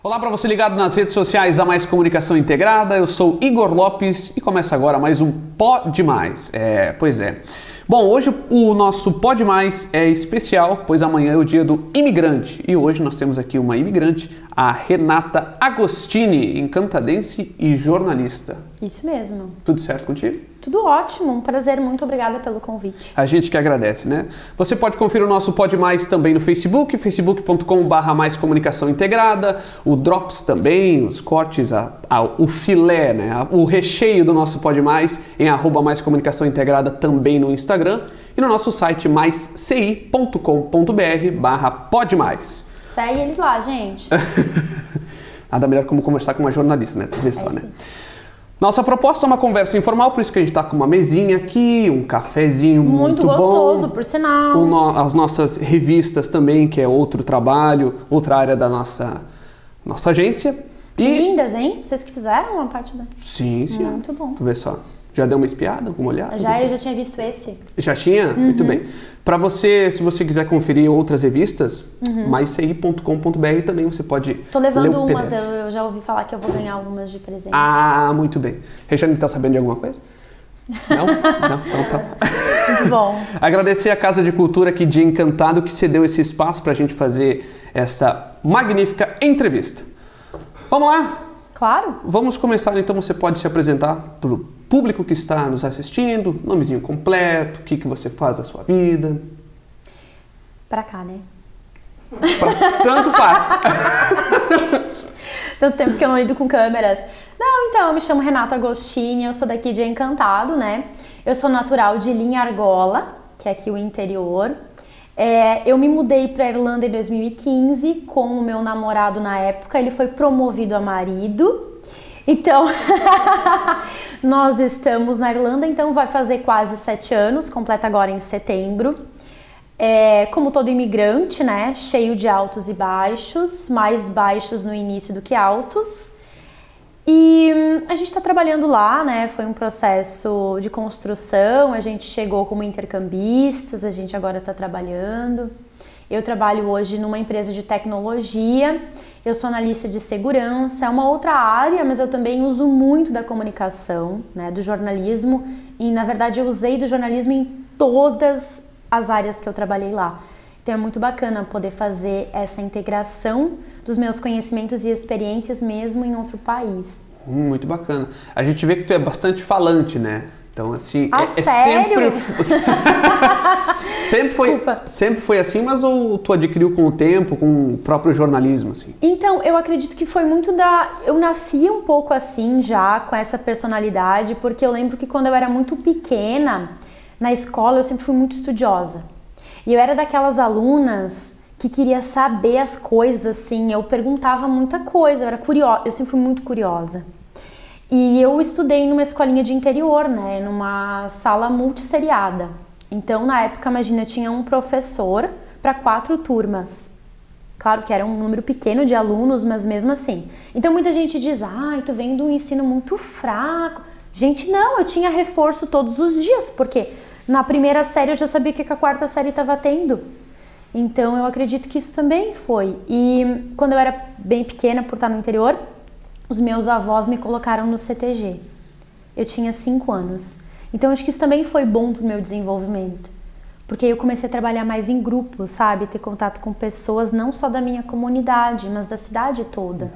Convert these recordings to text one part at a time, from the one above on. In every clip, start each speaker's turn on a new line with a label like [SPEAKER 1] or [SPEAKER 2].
[SPEAKER 1] Olá para você ligado nas redes sociais da Mais Comunicação Integrada, eu sou Igor Lopes e começa agora mais um Pode Mais. Pois é. Bom, hoje o nosso Pode Mais é especial, pois amanhã é o dia do imigrante e hoje nós temos aqui uma imigrante, a Renata Agostini, encantadense e jornalista.
[SPEAKER 2] Isso mesmo.
[SPEAKER 1] Tudo certo contigo?
[SPEAKER 2] Tudo ótimo, um prazer, muito obrigada pelo convite.
[SPEAKER 1] A gente que agradece, né? Você pode conferir o nosso Pode Mais também no Facebook, facebook.com/, Mais Comunicação Integrada, o Drops também, os cortes, o filé, né? O recheio do nosso Pode Mais em @Mais Comunicação Integrada também no Instagram e no nosso site maisci.com.br/podemais.
[SPEAKER 2] Segue eles lá, gente.
[SPEAKER 1] Nada melhor como conversar com uma jornalista, né? Tu vê só, né?
[SPEAKER 2] Sim.
[SPEAKER 1] Nossa proposta é uma conversa informal, por isso que a gente tá com uma mesinha aqui, um cafezinho muito
[SPEAKER 2] gostoso,
[SPEAKER 1] bom.
[SPEAKER 2] por sinal.
[SPEAKER 1] As nossas revistas também, que é outro trabalho, outra área da nossa agência.
[SPEAKER 2] Que lindas, hein? Vocês que fizeram uma parte da...
[SPEAKER 1] Sim.
[SPEAKER 2] Muito bom.
[SPEAKER 1] Tu vê só. Já deu uma espiada, uma olhada?
[SPEAKER 2] Eu já tinha visto esse.
[SPEAKER 1] Já tinha? Muito bem. Para você, se você quiser conferir outras revistas, maisci.com.br também você pode.
[SPEAKER 2] Tô levando
[SPEAKER 1] ler o
[SPEAKER 2] umas,
[SPEAKER 1] PDF.
[SPEAKER 2] eu já ouvi falar que eu vou ganhar algumas de presente.
[SPEAKER 1] Ah, muito bem. Regiane, tá sabendo de alguma coisa? Não? Não? Então tá.
[SPEAKER 2] Muito bom.
[SPEAKER 1] Agradecer a Casa de Cultura aqui de Encantado que cedeu esse espaço para a gente fazer essa magnífica entrevista. Vamos lá?
[SPEAKER 2] Claro.
[SPEAKER 1] Vamos começar, então você pode se apresentar para o público que está nos assistindo, nomezinho completo, o que você faz da sua vida.
[SPEAKER 2] Pra cá, né?
[SPEAKER 1] Tanto faz.
[SPEAKER 2] Tanto tempo que eu não lido com câmeras. Não, então, eu me chamo Renata Agostini, eu sou daqui de Encantado, né? Eu sou natural de Linhargola, que é aqui o interior. Eu me mudei para Irlanda em 2015 com o meu namorado na época, ele foi promovido a marido. Então, nós estamos na Irlanda, então vai fazer quase 7 anos, completa agora em setembro. Como todo imigrante, né, cheio de altos e baixos, mais baixos no início do que altos. E a gente está trabalhando lá, né, foi um processo de construção, a gente chegou como intercambistas, a gente agora está trabalhando. Eu trabalho hoje numa empresa de tecnologia, eu sou analista de segurança, é uma outra área, mas eu também uso muito da comunicação, né, do jornalismo, e na verdade eu usei do jornalismo em todas as áreas que eu trabalhei lá. Então é muito bacana poder fazer essa integração dos meus conhecimentos e experiências mesmo em outro país.
[SPEAKER 1] Muito bacana. A gente vê que tu é bastante falante, né? Então, assim,
[SPEAKER 2] sério?
[SPEAKER 1] sempre foi assim, mas ou tu adquiriu com o tempo, com o próprio jornalismo, assim?
[SPEAKER 2] Então, eu acredito que foi muito eu nasci um pouco assim já, com essa personalidade, porque eu lembro que quando eu era muito pequena, na escola eu sempre fui muito estudiosa. E eu era daquelas alunas que queria saber as coisas, assim, eu perguntava muita coisa, eu era curiosa, eu sempre fui muito curiosa. E eu estudei numa escolinha de interior, né, numa sala multisseriada. Então, na época, imagina, eu tinha um professor para 4 turmas. Claro que era um número pequeno de alunos, mas mesmo assim. Então, muita gente diz, tu vem de um ensino muito fraco. Gente, não, eu tinha reforço todos os dias, porque na primeira série eu já sabia o que a 4ª série estava tendo. Então, eu acredito que isso também foi. E quando eu era bem pequena, por estar no interior, os meus avós me colocaram no CTG. Eu tinha 5 anos. Então, acho que isso também foi bom pro meu desenvolvimento. Porque eu comecei a trabalhar mais em grupo, sabe? Ter contato com pessoas não só da minha comunidade, mas da cidade toda.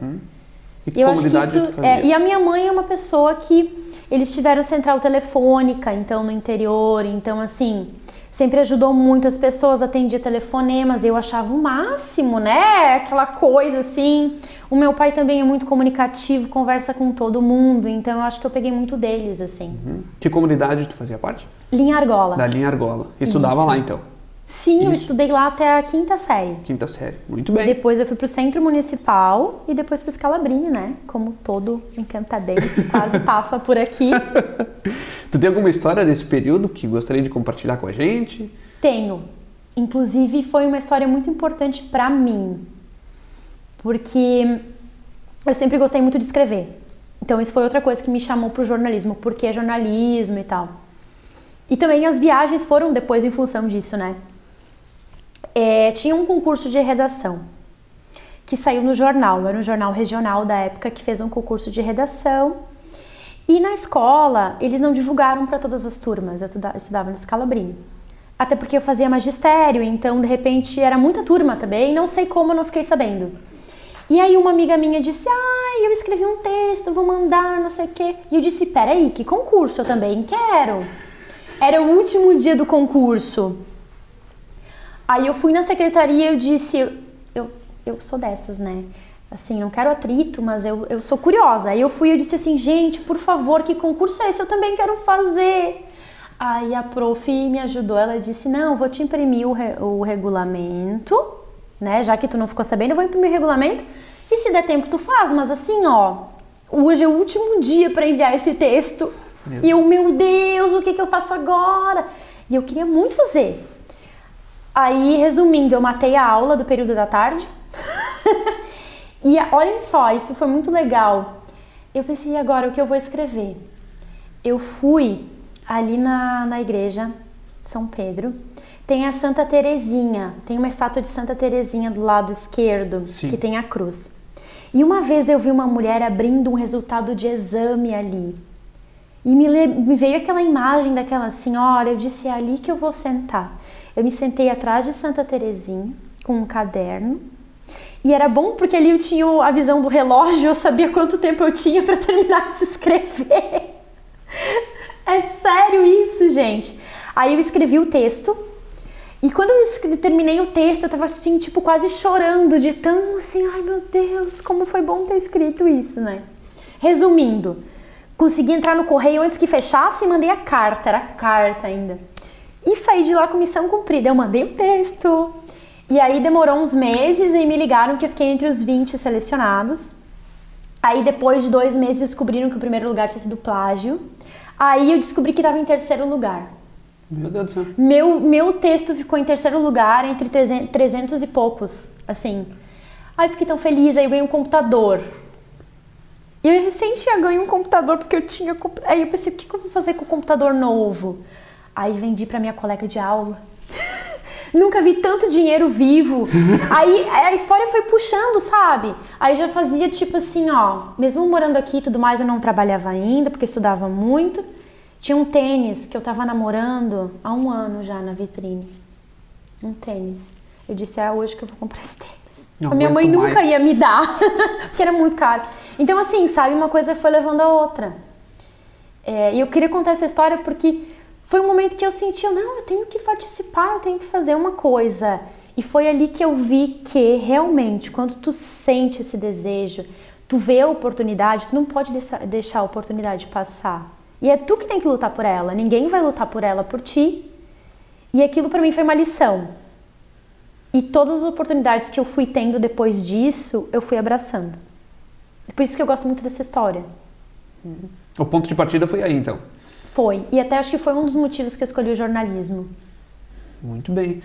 [SPEAKER 1] E que comunidade tu fazia?
[SPEAKER 2] E a minha mãe é uma pessoa que... Eles tiveram central telefônica, então, no interior. Então, assim... Sempre ajudou muito as pessoas, atendia telefonemas, eu achava o máximo, né? Aquela coisa assim. O meu pai também é muito comunicativo, conversa com todo mundo, então eu acho que eu peguei muito deles, assim.
[SPEAKER 1] Que comunidade tu fazia parte?
[SPEAKER 2] Linhargola.
[SPEAKER 1] Da Linhargola. E estudava lá, então?
[SPEAKER 2] Sim, eu estudei lá até a 5ª série.
[SPEAKER 1] 5ª série, muito bem.
[SPEAKER 2] Depois eu fui pro Centro Municipal e depois pro Scalabrini, né? Como todo encantadense quase passa por aqui.
[SPEAKER 1] Tu tem alguma história desse período que gostaria de compartilhar com a gente?
[SPEAKER 2] Tenho. Inclusive foi uma história muito importante pra mim. Porque eu sempre gostei muito de escrever. Então isso foi outra coisa que me chamou pro jornalismo. Por que jornalismo e tal? E também as viagens foram depois em função disso, né? Tinha um concurso de redação que saiu no jornal, era um jornal regional da época que fez um concurso de redação. E na escola, eles não divulgaram para todas as turmas, eu estudava no Scalabrini. Até porque eu fazia magistério, então de repente era muita turma também, não sei como eu não fiquei sabendo. E aí uma amiga minha disse, eu escrevi um texto, vou mandar, não sei o quê. E eu disse, peraí, que concurso? Eu também quero. Era o último dia do concurso. Aí eu fui na secretaria e eu disse, eu sou dessas, né? Assim, não quero atrito, mas eu sou curiosa. Aí eu fui e eu disse assim, gente, por favor, que concurso é esse? Eu também quero fazer. Aí a prof me ajudou, ela disse, não, vou te imprimir o regulamento, né? Já que tu não ficou sabendo, eu vou imprimir o regulamento e se der tempo tu faz. Mas assim, hoje é o último dia para enviar esse texto. E eu, meu Deus, o que eu faço agora? E eu queria muito fazer. Aí, resumindo, eu matei a aula do período da tarde. E olhem só, isso foi muito legal. Eu pensei, agora o que eu vou escrever? Eu fui ali na igreja São Pedro, tem a Santa Terezinha, tem uma estátua de Santa Terezinha do lado esquerdo, Sim. que tem a cruz. E uma vez eu vi uma mulher abrindo um resultado de exame ali. E me veio aquela imagem daquela senhora, eu disse, é ali que eu vou sentar. Eu me sentei atrás de Santa Terezinha, com um caderno. E era bom porque ali eu tinha a visão do relógio, eu sabia quanto tempo eu tinha para terminar de escrever. É sério isso, gente. Aí eu escrevi o texto. E quando eu terminei o texto, eu tava assim, tipo, quase chorando de tão assim, ai meu Deus, como foi bom ter escrito isso, né? Resumindo, consegui entrar no correio antes que fechasse e mandei a carta, era carta ainda. E saí de lá com missão cumprida, eu mandei o texto. E aí demorou uns meses e me ligaram que eu fiquei entre os 20 selecionados. Aí depois de 2 meses descobriram que o primeiro lugar tinha sido plágio. Aí eu descobri que estava em terceiro lugar.
[SPEAKER 1] Meu Deus do céu.
[SPEAKER 2] Meu texto ficou em terceiro lugar entre 300 e poucos, assim. Aí eu fiquei tão feliz, aí eu ganhei um computador. E eu recém tinha ganho um computador porque eu tinha... Aí eu pensei, o que eu vou fazer com o computador novo? Aí vendi pra minha colega de aula. Nunca vi tanto dinheiro vivo. Aí a história foi puxando, sabe? Aí já fazia tipo assim, mesmo morando aqui e tudo mais, eu não trabalhava ainda, porque eu estudava muito. Tinha um tênis que eu tava namorando há 1 ano já na vitrine. Um tênis. Eu disse, hoje que eu vou comprar esse tênis. A minha mãe nunca ia me dar, porque era muito caro. Então assim, sabe, uma coisa foi levando a outra. E eu queria contar essa história porque... foi um momento que eu senti, não, eu tenho que participar, eu tenho que fazer uma coisa. E foi ali que eu vi que realmente, quando tu sente esse desejo, tu vê a oportunidade, tu não pode deixar a oportunidade passar. E é tu que tem que lutar por ela, ninguém vai lutar por ela por ti. E aquilo pra mim foi uma lição. E todas as oportunidades que eu fui tendo depois disso, eu fui abraçando. Por isso que eu gosto muito dessa história.
[SPEAKER 1] O ponto de partida foi aí, então?
[SPEAKER 2] Foi. E até acho que foi um dos motivos que eu escolhi o jornalismo.
[SPEAKER 1] Muito bem.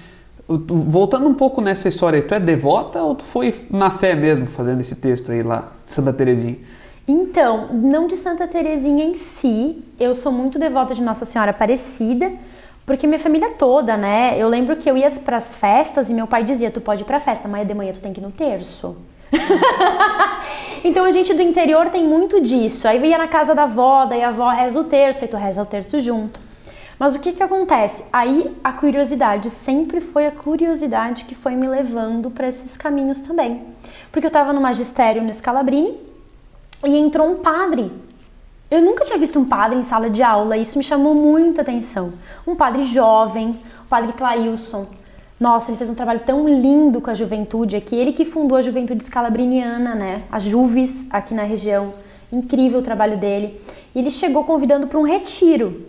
[SPEAKER 1] Voltando um pouco nessa história aí, tu é devota ou tu foi na fé mesmo fazendo esse texto aí lá, de Santa Terezinha?
[SPEAKER 2] Então, não de Santa Terezinha em si, eu sou muito devota de Nossa Senhora Aparecida, porque minha família toda, né? Eu lembro que eu ia pras festas e meu pai dizia, tu pode ir pra festa, mas de manhã tu tem que ir no terço. Então a gente do interior tem muito disso. Aí ia na casa da avó, daí a avó reza o terço, aí tu reza o terço junto. Mas o que acontece? Aí a curiosidade sempre foi a curiosidade que foi me levando para esses caminhos também. Porque eu tava no magistério no Scalabrini e entrou um padre. Eu nunca tinha visto um padre em sala de aula, e isso me chamou muita atenção. Um padre jovem, o padre Clailson. Nossa, ele fez um trabalho tão lindo com a juventude aqui. Ele que fundou a juventude scalabriniana, né? A Juves, aqui na região. Incrível o trabalho dele. E ele chegou convidando para um retiro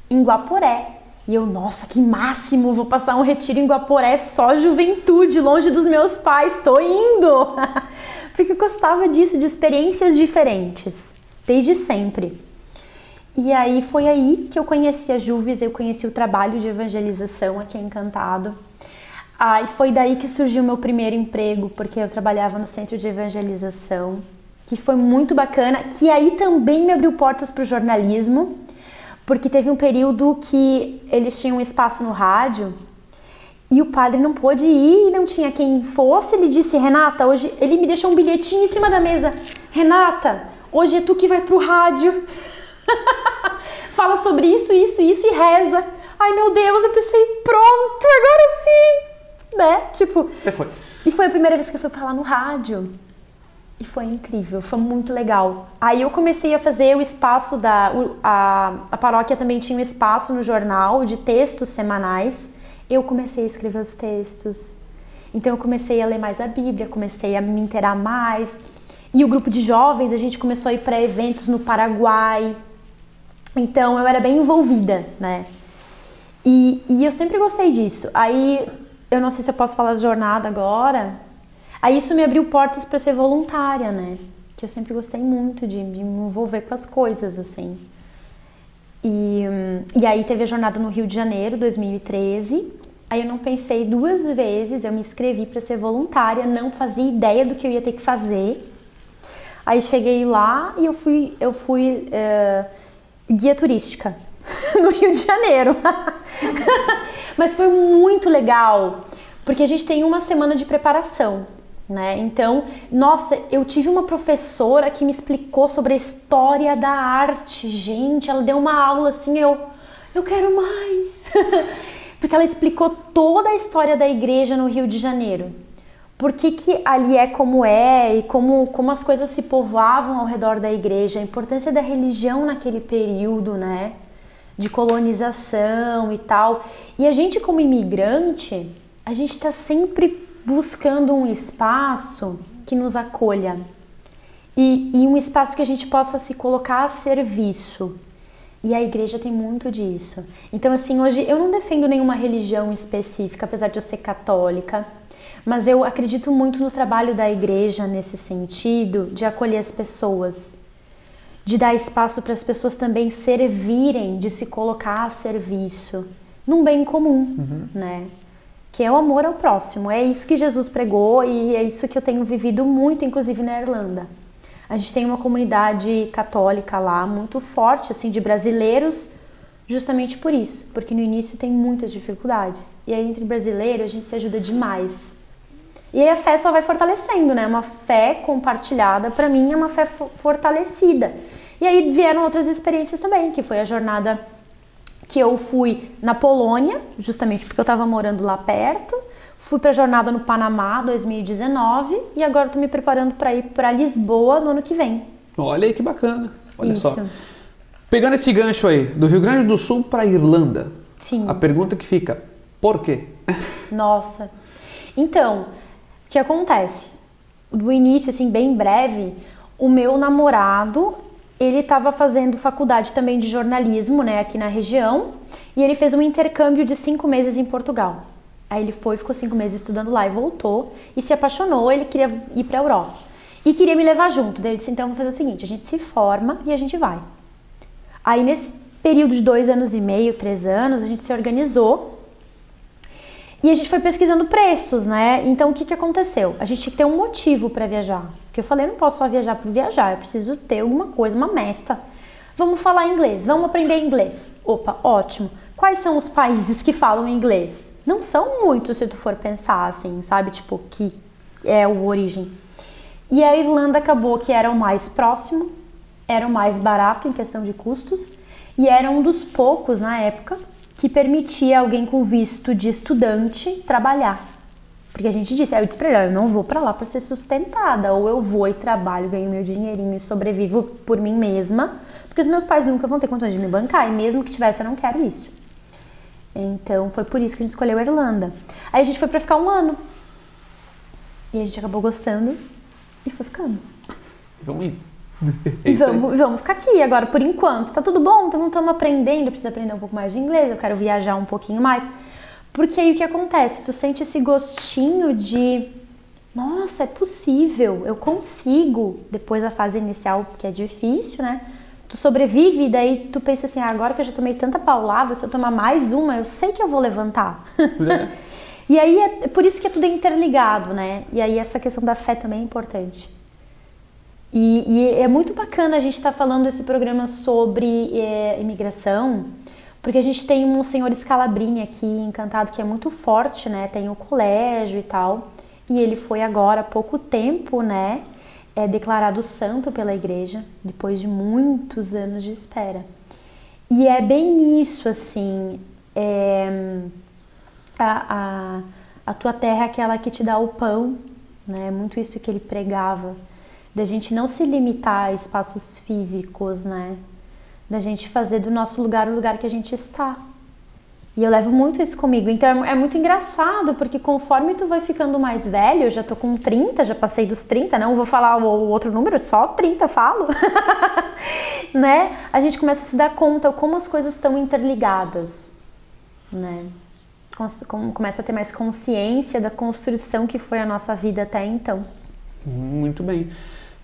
[SPEAKER 2] em Guaporé. E eu, nossa, que máximo! Vou passar um retiro em Guaporé, só juventude, longe dos meus pais. Tô indo! Porque eu gostava disso, de experiências diferentes. Desde sempre. E aí foi aí que eu conheci a Juves, eu conheci o trabalho de evangelização aqui em Encantado. E foi daí que surgiu o meu primeiro emprego, porque eu trabalhava no centro de evangelização, que foi muito bacana, que aí também me abriu portas para o jornalismo, Porque teve um período que eles tinham um espaço no rádio e o padre não pôde ir, não tinha quem fosse. Ele disse, Renata, hoje... Ele me deixou um bilhetinho em cima da mesa. Renata, hoje é tu que vai pro rádio. Fala sobre isso, isso, isso e reza. Ai, meu Deus, eu pensei, pronto, agora sim. Né? Tipo...
[SPEAKER 1] Você foi.
[SPEAKER 2] E foi a primeira vez que eu fui falar no rádio. E foi incrível, foi muito legal. Aí eu comecei a fazer o espaço a paróquia também tinha um espaço no jornal de textos semanais. Eu comecei a escrever os textos. Então eu comecei a ler mais a Bíblia, comecei a me inteirar mais. E o grupo de jovens, a gente começou a ir para eventos no Paraguai. Então eu era bem envolvida, né? E eu sempre gostei disso. Aí, eu não sei se eu posso falar de jornada agora. Aí isso me abriu portas para ser voluntária, né? Que eu sempre gostei muito de me envolver com as coisas, assim. E aí teve a jornada no Rio de Janeiro, 2013. Aí eu não pensei duas vezes, eu me inscrevi para ser voluntária, não fazia ideia do que eu ia ter que fazer. Aí cheguei lá e eu fui guia turística no Rio de Janeiro. Mas foi muito legal, porque a gente tem uma semana de preparação, né? Então, nossa, eu tive uma professora que me explicou sobre a história da arte. Gente, ela deu uma aula assim, eu quero mais. Porque ela explicou toda a história da igreja no Rio de Janeiro. Por que ali é e como as coisas se povoavam ao redor da igreja, a importância da religião naquele período, né? De colonização e tal. E a gente, como imigrante, a gente está sempre buscando um espaço que nos acolha e um espaço que a gente possa se colocar a serviço. E a igreja tem muito disso. Então, assim, hoje eu não defendo nenhuma religião específica, apesar de eu ser católica, mas eu acredito muito no trabalho da igreja nesse sentido, de acolher as pessoas, de dar espaço para as pessoas também servirem, de se colocar a serviço, num bem comum, né? Que é o amor ao próximo. É isso que Jesus pregou e é isso que eu tenho vivido muito, inclusive na Irlanda. A gente tem uma comunidade católica lá muito forte, assim, de brasileiros, justamente por isso, porque no início tem muitas dificuldades. E aí entre brasileiros a gente se ajuda demais. E aí a fé só vai fortalecendo, né? Uma fé compartilhada, pra mim, é uma fé fortalecida. E aí vieram outras experiências também, que foi a jornada que eu fui na Polônia, justamente porque eu estava morando lá perto. Fui para a jornada no Panamá 2019 e agora estou me preparando para ir para Lisboa no ano que vem.
[SPEAKER 1] Olha aí que bacana. Olha
[SPEAKER 2] Isso.
[SPEAKER 1] só. Pegando esse gancho aí, do Rio Grande do Sul para Irlanda.
[SPEAKER 2] Sim.
[SPEAKER 1] A pergunta que fica, por quê?
[SPEAKER 2] Nossa. Então, o que acontece? Do início, assim, bem breve, o meu namorado, ele estava fazendo faculdade também de jornalismo, né, aqui na região, e ele fez um intercâmbio de 5 meses em Portugal. Aí ele ficou 5 meses estudando lá e voltou, e se apaixonou, ele queria ir para a Europa. E queria me levar junto, daí eu disse, então vamos fazer o seguinte, a gente se forma e a gente vai. Aí nesse período de 2 anos e meio, 3 anos, a gente se organizou, e a gente foi pesquisando preços, né? Então o que aconteceu? A gente tinha que ter um motivo para viajar. Porque eu falei, eu não posso só viajar por viajar, eu preciso ter alguma coisa, uma meta. Vamos falar inglês, vamos aprender inglês. Opa, ótimo. Quais são os países que falam inglês? Não são muitos se tu for pensar assim, sabe? Tipo, que é o origem. E a Irlanda acabou que era o mais próximo, era o mais barato em questão de custos e era um dos poucos na época que permitia alguém com visto de estudante trabalhar. Porque a gente disse, eu disse pra ele, eu não vou pra lá pra ser sustentada, ou eu vou e trabalho, ganho meu dinheirinho e sobrevivo por mim mesma, porque os meus pais nunca vão ter condições de me bancar, e mesmo que tivesse, eu não quero isso. Então, foi por isso que a gente escolheu a Irlanda. Aí a gente foi pra ficar 1 ano. E a gente acabou gostando e foi ficando.
[SPEAKER 1] Vamos ir.
[SPEAKER 2] E vamos ficar aqui agora, por enquanto. Tá tudo bom, então estamos aprendendo, eu preciso aprender um pouco mais de inglês, eu quero viajar um pouquinho mais. Porque aí o que acontece? Tu sente esse gostinho de, nossa, é possível, eu consigo, depois da fase inicial, que é difícil, né? Tu sobrevive e daí tu pensa assim, agora que eu já tomei tanta paulada, se eu tomar mais uma, eu sei que eu vou levantar. É. E aí é por isso que é tudo interligado, né? E aí essa questão da fé também é importante. E é muito bacana a gente estar falando esse programa sobre imigração, porque a gente tem um senhor Scalabrini aqui, Encantado, que é muito forte, né? Tem o colégio e tal. E ele foi agora, há pouco tempo, né? Declarado santo pela igreja, depois de muitos anos de espera. E é bem isso, assim, a tua terra é aquela que te dá o pão, né? Muito isso que ele pregava, da gente não se limitar a espaços físicos, né? Da gente fazer do nosso lugar o lugar que a gente está. E eu levo muito isso comigo. Então é muito engraçado, porque conforme tu vai ficando mais velho, eu já tô com 30, já passei dos 30, não vou falar o outro número, só 30 falo. Né? A gente começa a se dar conta como as coisas estão interligadas, né? Começa a ter mais consciência da construção que foi a nossa vida até então.
[SPEAKER 1] Muito bem.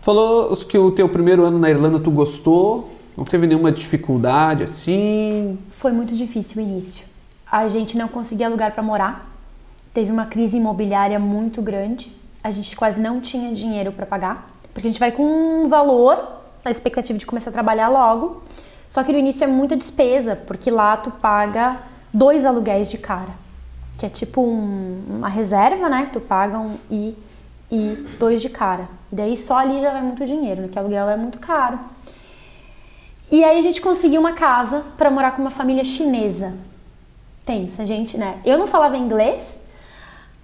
[SPEAKER 1] Falou que o teu primeiro ano na Irlanda tu gostou, não teve nenhuma dificuldade assim?
[SPEAKER 2] Foi muito difícil o início. A gente não conseguia lugar para morar, teve uma crise imobiliária muito grande, a gente quase não tinha dinheiro para pagar, porque a gente vai com um valor, a expectativa de começar a trabalhar logo, só que no início é muita despesa, porque lá tu paga 2 aluguéis de cara, que é tipo uma reserva, né? Tu paga e 2 de cara. E daí só ali já vai muito dinheiro, porque aluguel é muito caro. E aí a gente conseguiu uma casa para morar com uma família chinesa. Pensa, gente, né? Eu não falava inglês,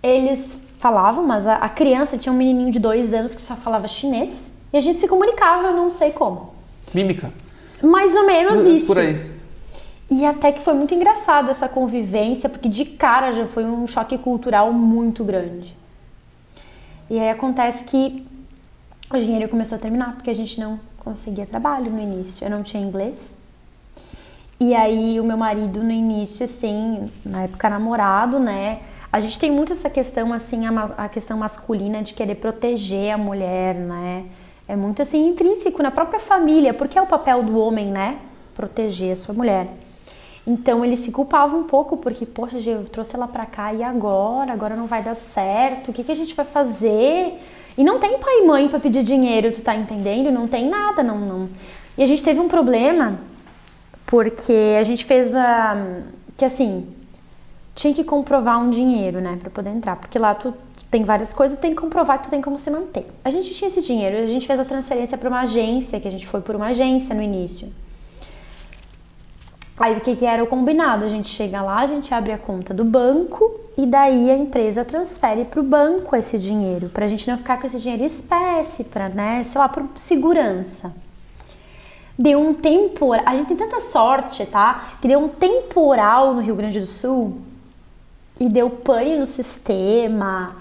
[SPEAKER 2] eles falavam, mas a criança tinha um menininho de 2 anos que só falava chinês. E a gente se comunicava, eu não sei como.
[SPEAKER 1] Mímica.
[SPEAKER 2] Mais ou menos isso.
[SPEAKER 1] Por aí.
[SPEAKER 2] E até que foi muito engraçado essa convivência, porque de cara já foi um choque cultural muito grande. E aí acontece que o dinheiro começou a terminar, porque a gente não conseguia trabalho no início. Eu não tinha inglês. E aí o meu marido no início, assim, na época namorado, né? A gente tem muito essa questão, assim, a questão masculina de querer proteger a mulher, né? É muito, assim, intrínseco na própria família, porque é o papel do homem, né? Proteger a sua mulher. Então ele se culpava um pouco, porque, poxa, eu trouxe ela pra cá e agora? Agora não vai dar certo, o que a gente vai fazer? E não tem pai e mãe pra pedir dinheiro, tu tá entendendo? Não tem nada, não. E a gente teve um problema, porque a gente fez que assim, tinha que comprovar um dinheiro, né, pra poder entrar, porque lá tu tem várias coisas, tu tem que comprovar que tu tem como se manter. A gente tinha esse dinheiro, a gente fez a transferência pra uma agência, que a gente foi por uma agência no início. Aí o que era o combinado? A gente chega lá, a gente abre a conta do banco e daí a empresa transfere pro banco esse dinheiro, pra gente não ficar com esse dinheiro em espécie, pra, né, sei lá, por segurança. Deu um temporal, a gente tem tanta sorte, tá? Que deu um temporal no Rio Grande do Sul e deu pane no sistema,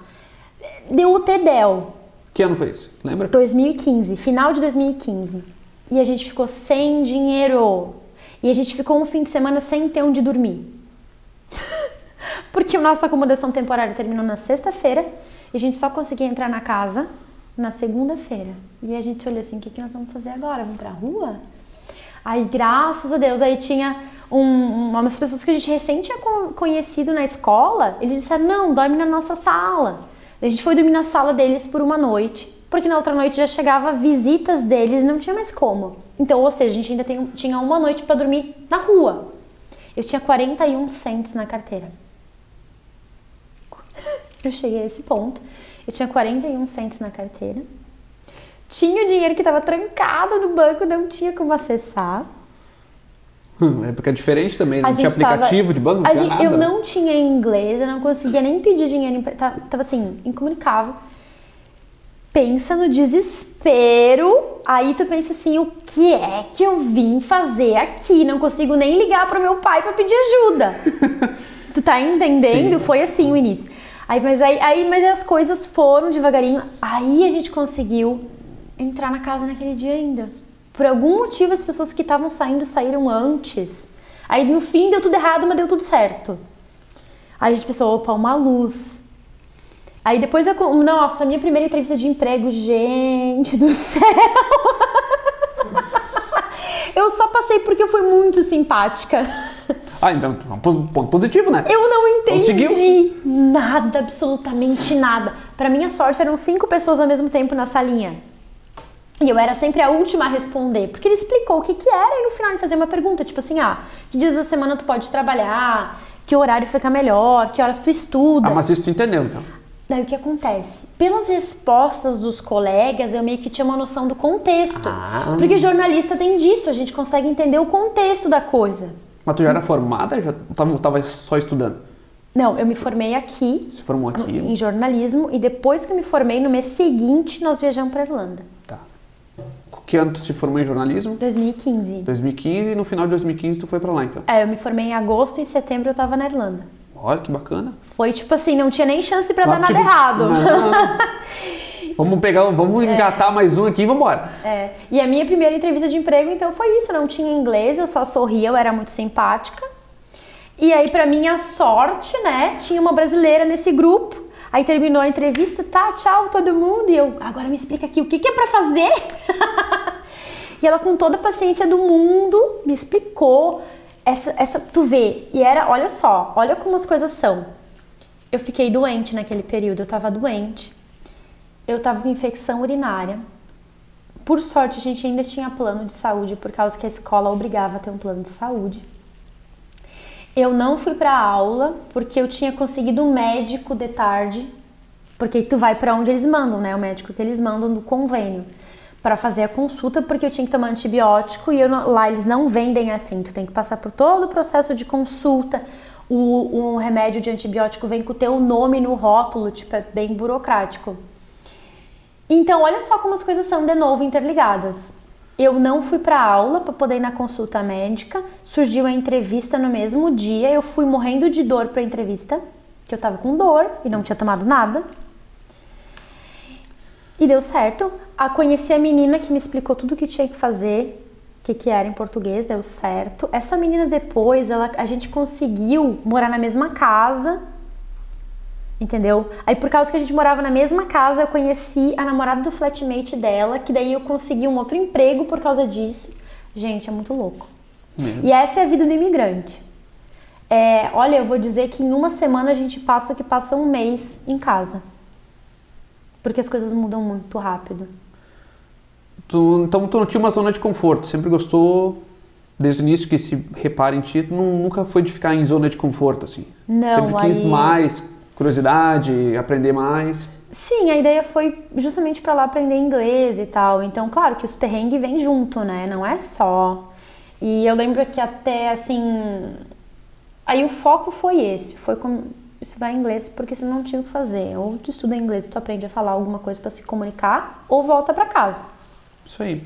[SPEAKER 2] deu o TEDEL.
[SPEAKER 1] Que ano foi isso? Lembra?
[SPEAKER 2] 2015, final de 2015. E a gente ficou sem dinheiro. E a gente ficou um fim de semana sem ter onde dormir. Porque a nossa acomodação temporária terminou na sexta-feira e a gente só conseguia entrar na casa na segunda-feira. E a gente olhou assim, o que nós vamos fazer agora? Vamos pra rua? Aí, graças a Deus, aí tinha umas pessoas que a gente recém tinha conhecido na escola, eles disseram, não, dorme na nossa sala. A gente foi dormir na sala deles por uma noite, porque na outra noite já chegava visitas deles e não tinha mais como. Então, ou seja, a gente ainda tinha uma noite para dormir na rua. Eu tinha 41 cents na carteira. Eu cheguei a esse ponto. Eu tinha 41 cents na carteira. Tinha o dinheiro que estava trancado no banco, não tinha como acessar.
[SPEAKER 1] Época diferente também, não tinha aplicativo de banco, não tinha nada.
[SPEAKER 2] Eu não tinha inglês, eu não conseguia nem pedir dinheiro, tava assim, incomunicável. Pensa no desespero, aí tu pensa assim, o que é que eu vim fazer aqui? Não consigo nem ligar pro meu pai pra pedir ajuda. Tu tá entendendo?
[SPEAKER 1] Sim.
[SPEAKER 2] Foi assim o início. Mas as coisas foram devagarinho, aí a gente conseguiu entrar na casa naquele dia ainda. Por algum motivo as pessoas que estavam saindo saíram antes. Aí no fim deu tudo errado, mas deu tudo certo. Aí a gente pensou, opa, uma luz. Aí depois, nossa, a minha primeira entrevista de emprego, gente do céu. Eu só passei porque eu fui muito simpática.
[SPEAKER 1] Ah, então, um ponto positivo, né?
[SPEAKER 2] Eu não entendi
[SPEAKER 1] Conseguiu?
[SPEAKER 2] nada, absolutamente nada. Pra minha sorte, eram 5 pessoas ao mesmo tempo na salinha. E eu era sempre a última a responder, porque ele explicou o que que era e no final ele fazia uma pergunta, tipo assim, que dias da semana tu pode trabalhar, que horário fica melhor, que horas tu estuda.
[SPEAKER 1] Mas isso tu entendeu, então?
[SPEAKER 2] Daí o que acontece? Pelas respostas dos colegas, eu meio que tinha uma noção do contexto. Porque jornalista tem disso, a gente consegue entender o contexto da coisa.
[SPEAKER 1] Mas tu já era formada? Já tava só estudando?
[SPEAKER 2] Não, eu me formei aqui.
[SPEAKER 1] Se formou aqui?
[SPEAKER 2] Em jornalismo. E depois que eu me formei, no mês seguinte, nós viajamos para Irlanda.
[SPEAKER 1] Tá. Que ano tu se formou em jornalismo?
[SPEAKER 2] 2015.
[SPEAKER 1] 2015 e no final de 2015 tu foi pra lá, então?
[SPEAKER 2] Eu me formei em agosto e em setembro eu tava na Irlanda.
[SPEAKER 1] Olha, que bacana.
[SPEAKER 2] Foi tipo assim, não tinha nem chance pra dar nada errado.
[SPEAKER 1] Vamos engatar mais um aqui e vambora.
[SPEAKER 2] E a minha primeira entrevista de emprego, então, foi isso. Eu não tinha inglês, eu só sorria, eu era muito simpática. E aí, pra minha sorte, né, tinha uma brasileira nesse grupo. Aí terminou a entrevista, tá, tchau todo mundo. E eu, agora me explica aqui, o que é pra fazer? E ela, com toda a paciência do mundo, me explicou. Tu vê, e era, olha só, olha como as coisas são. Eu fiquei doente naquele período, eu tava doente. Eu tava com infecção urinária. Por sorte, a gente ainda tinha plano de saúde, por causa que a escola obrigava a ter um plano de saúde. Eu não fui pra aula, porque eu tinha conseguido um médico de tarde, porque tu vai pra onde eles mandam, né? O médico que eles mandam do convênio, para fazer a consulta, porque eu tinha que tomar antibiótico e lá eles não vendem assim, tu tem que passar por todo o processo de consulta. O remédio de antibiótico vem com o teu nome no rótulo, tipo, é bem burocrático. Então, olha só como as coisas são de novo interligadas. Eu não fui pra aula para poder ir na consulta médica, surgiu a entrevista no mesmo dia, eu fui morrendo de dor pra entrevista, que eu tava com dor e não tinha tomado nada. E deu certo. Conheci a menina que me explicou tudo o que tinha que fazer, o que era em português, deu certo. Essa menina depois, a gente conseguiu morar na mesma casa, entendeu? Aí por causa que a gente morava na mesma casa, eu conheci a namorada do flatmate dela, que daí eu consegui um outro emprego por causa disso. Gente, é muito louco. E essa é a vida do imigrante. Olha, eu vou dizer que em uma semana a gente passa o que passa um mês em casa. Porque as coisas mudam muito rápido.
[SPEAKER 1] Então tu não tinha uma zona de conforto, sempre gostou, desde o início que se repara em ti, nunca foi de ficar em zona de conforto, assim?
[SPEAKER 2] Não,
[SPEAKER 1] sempre quis mais, curiosidade, aprender mais?
[SPEAKER 2] Sim, a ideia foi justamente pra lá aprender inglês e tal, então claro que os perrengues vêm junto, né, não é só. E eu lembro que até assim, aí o foco foi esse, foi estudar inglês porque você não tinha o que fazer. Ou tu estuda inglês, tu aprende a falar alguma coisa para se comunicar, ou volta para casa.
[SPEAKER 1] Isso aí.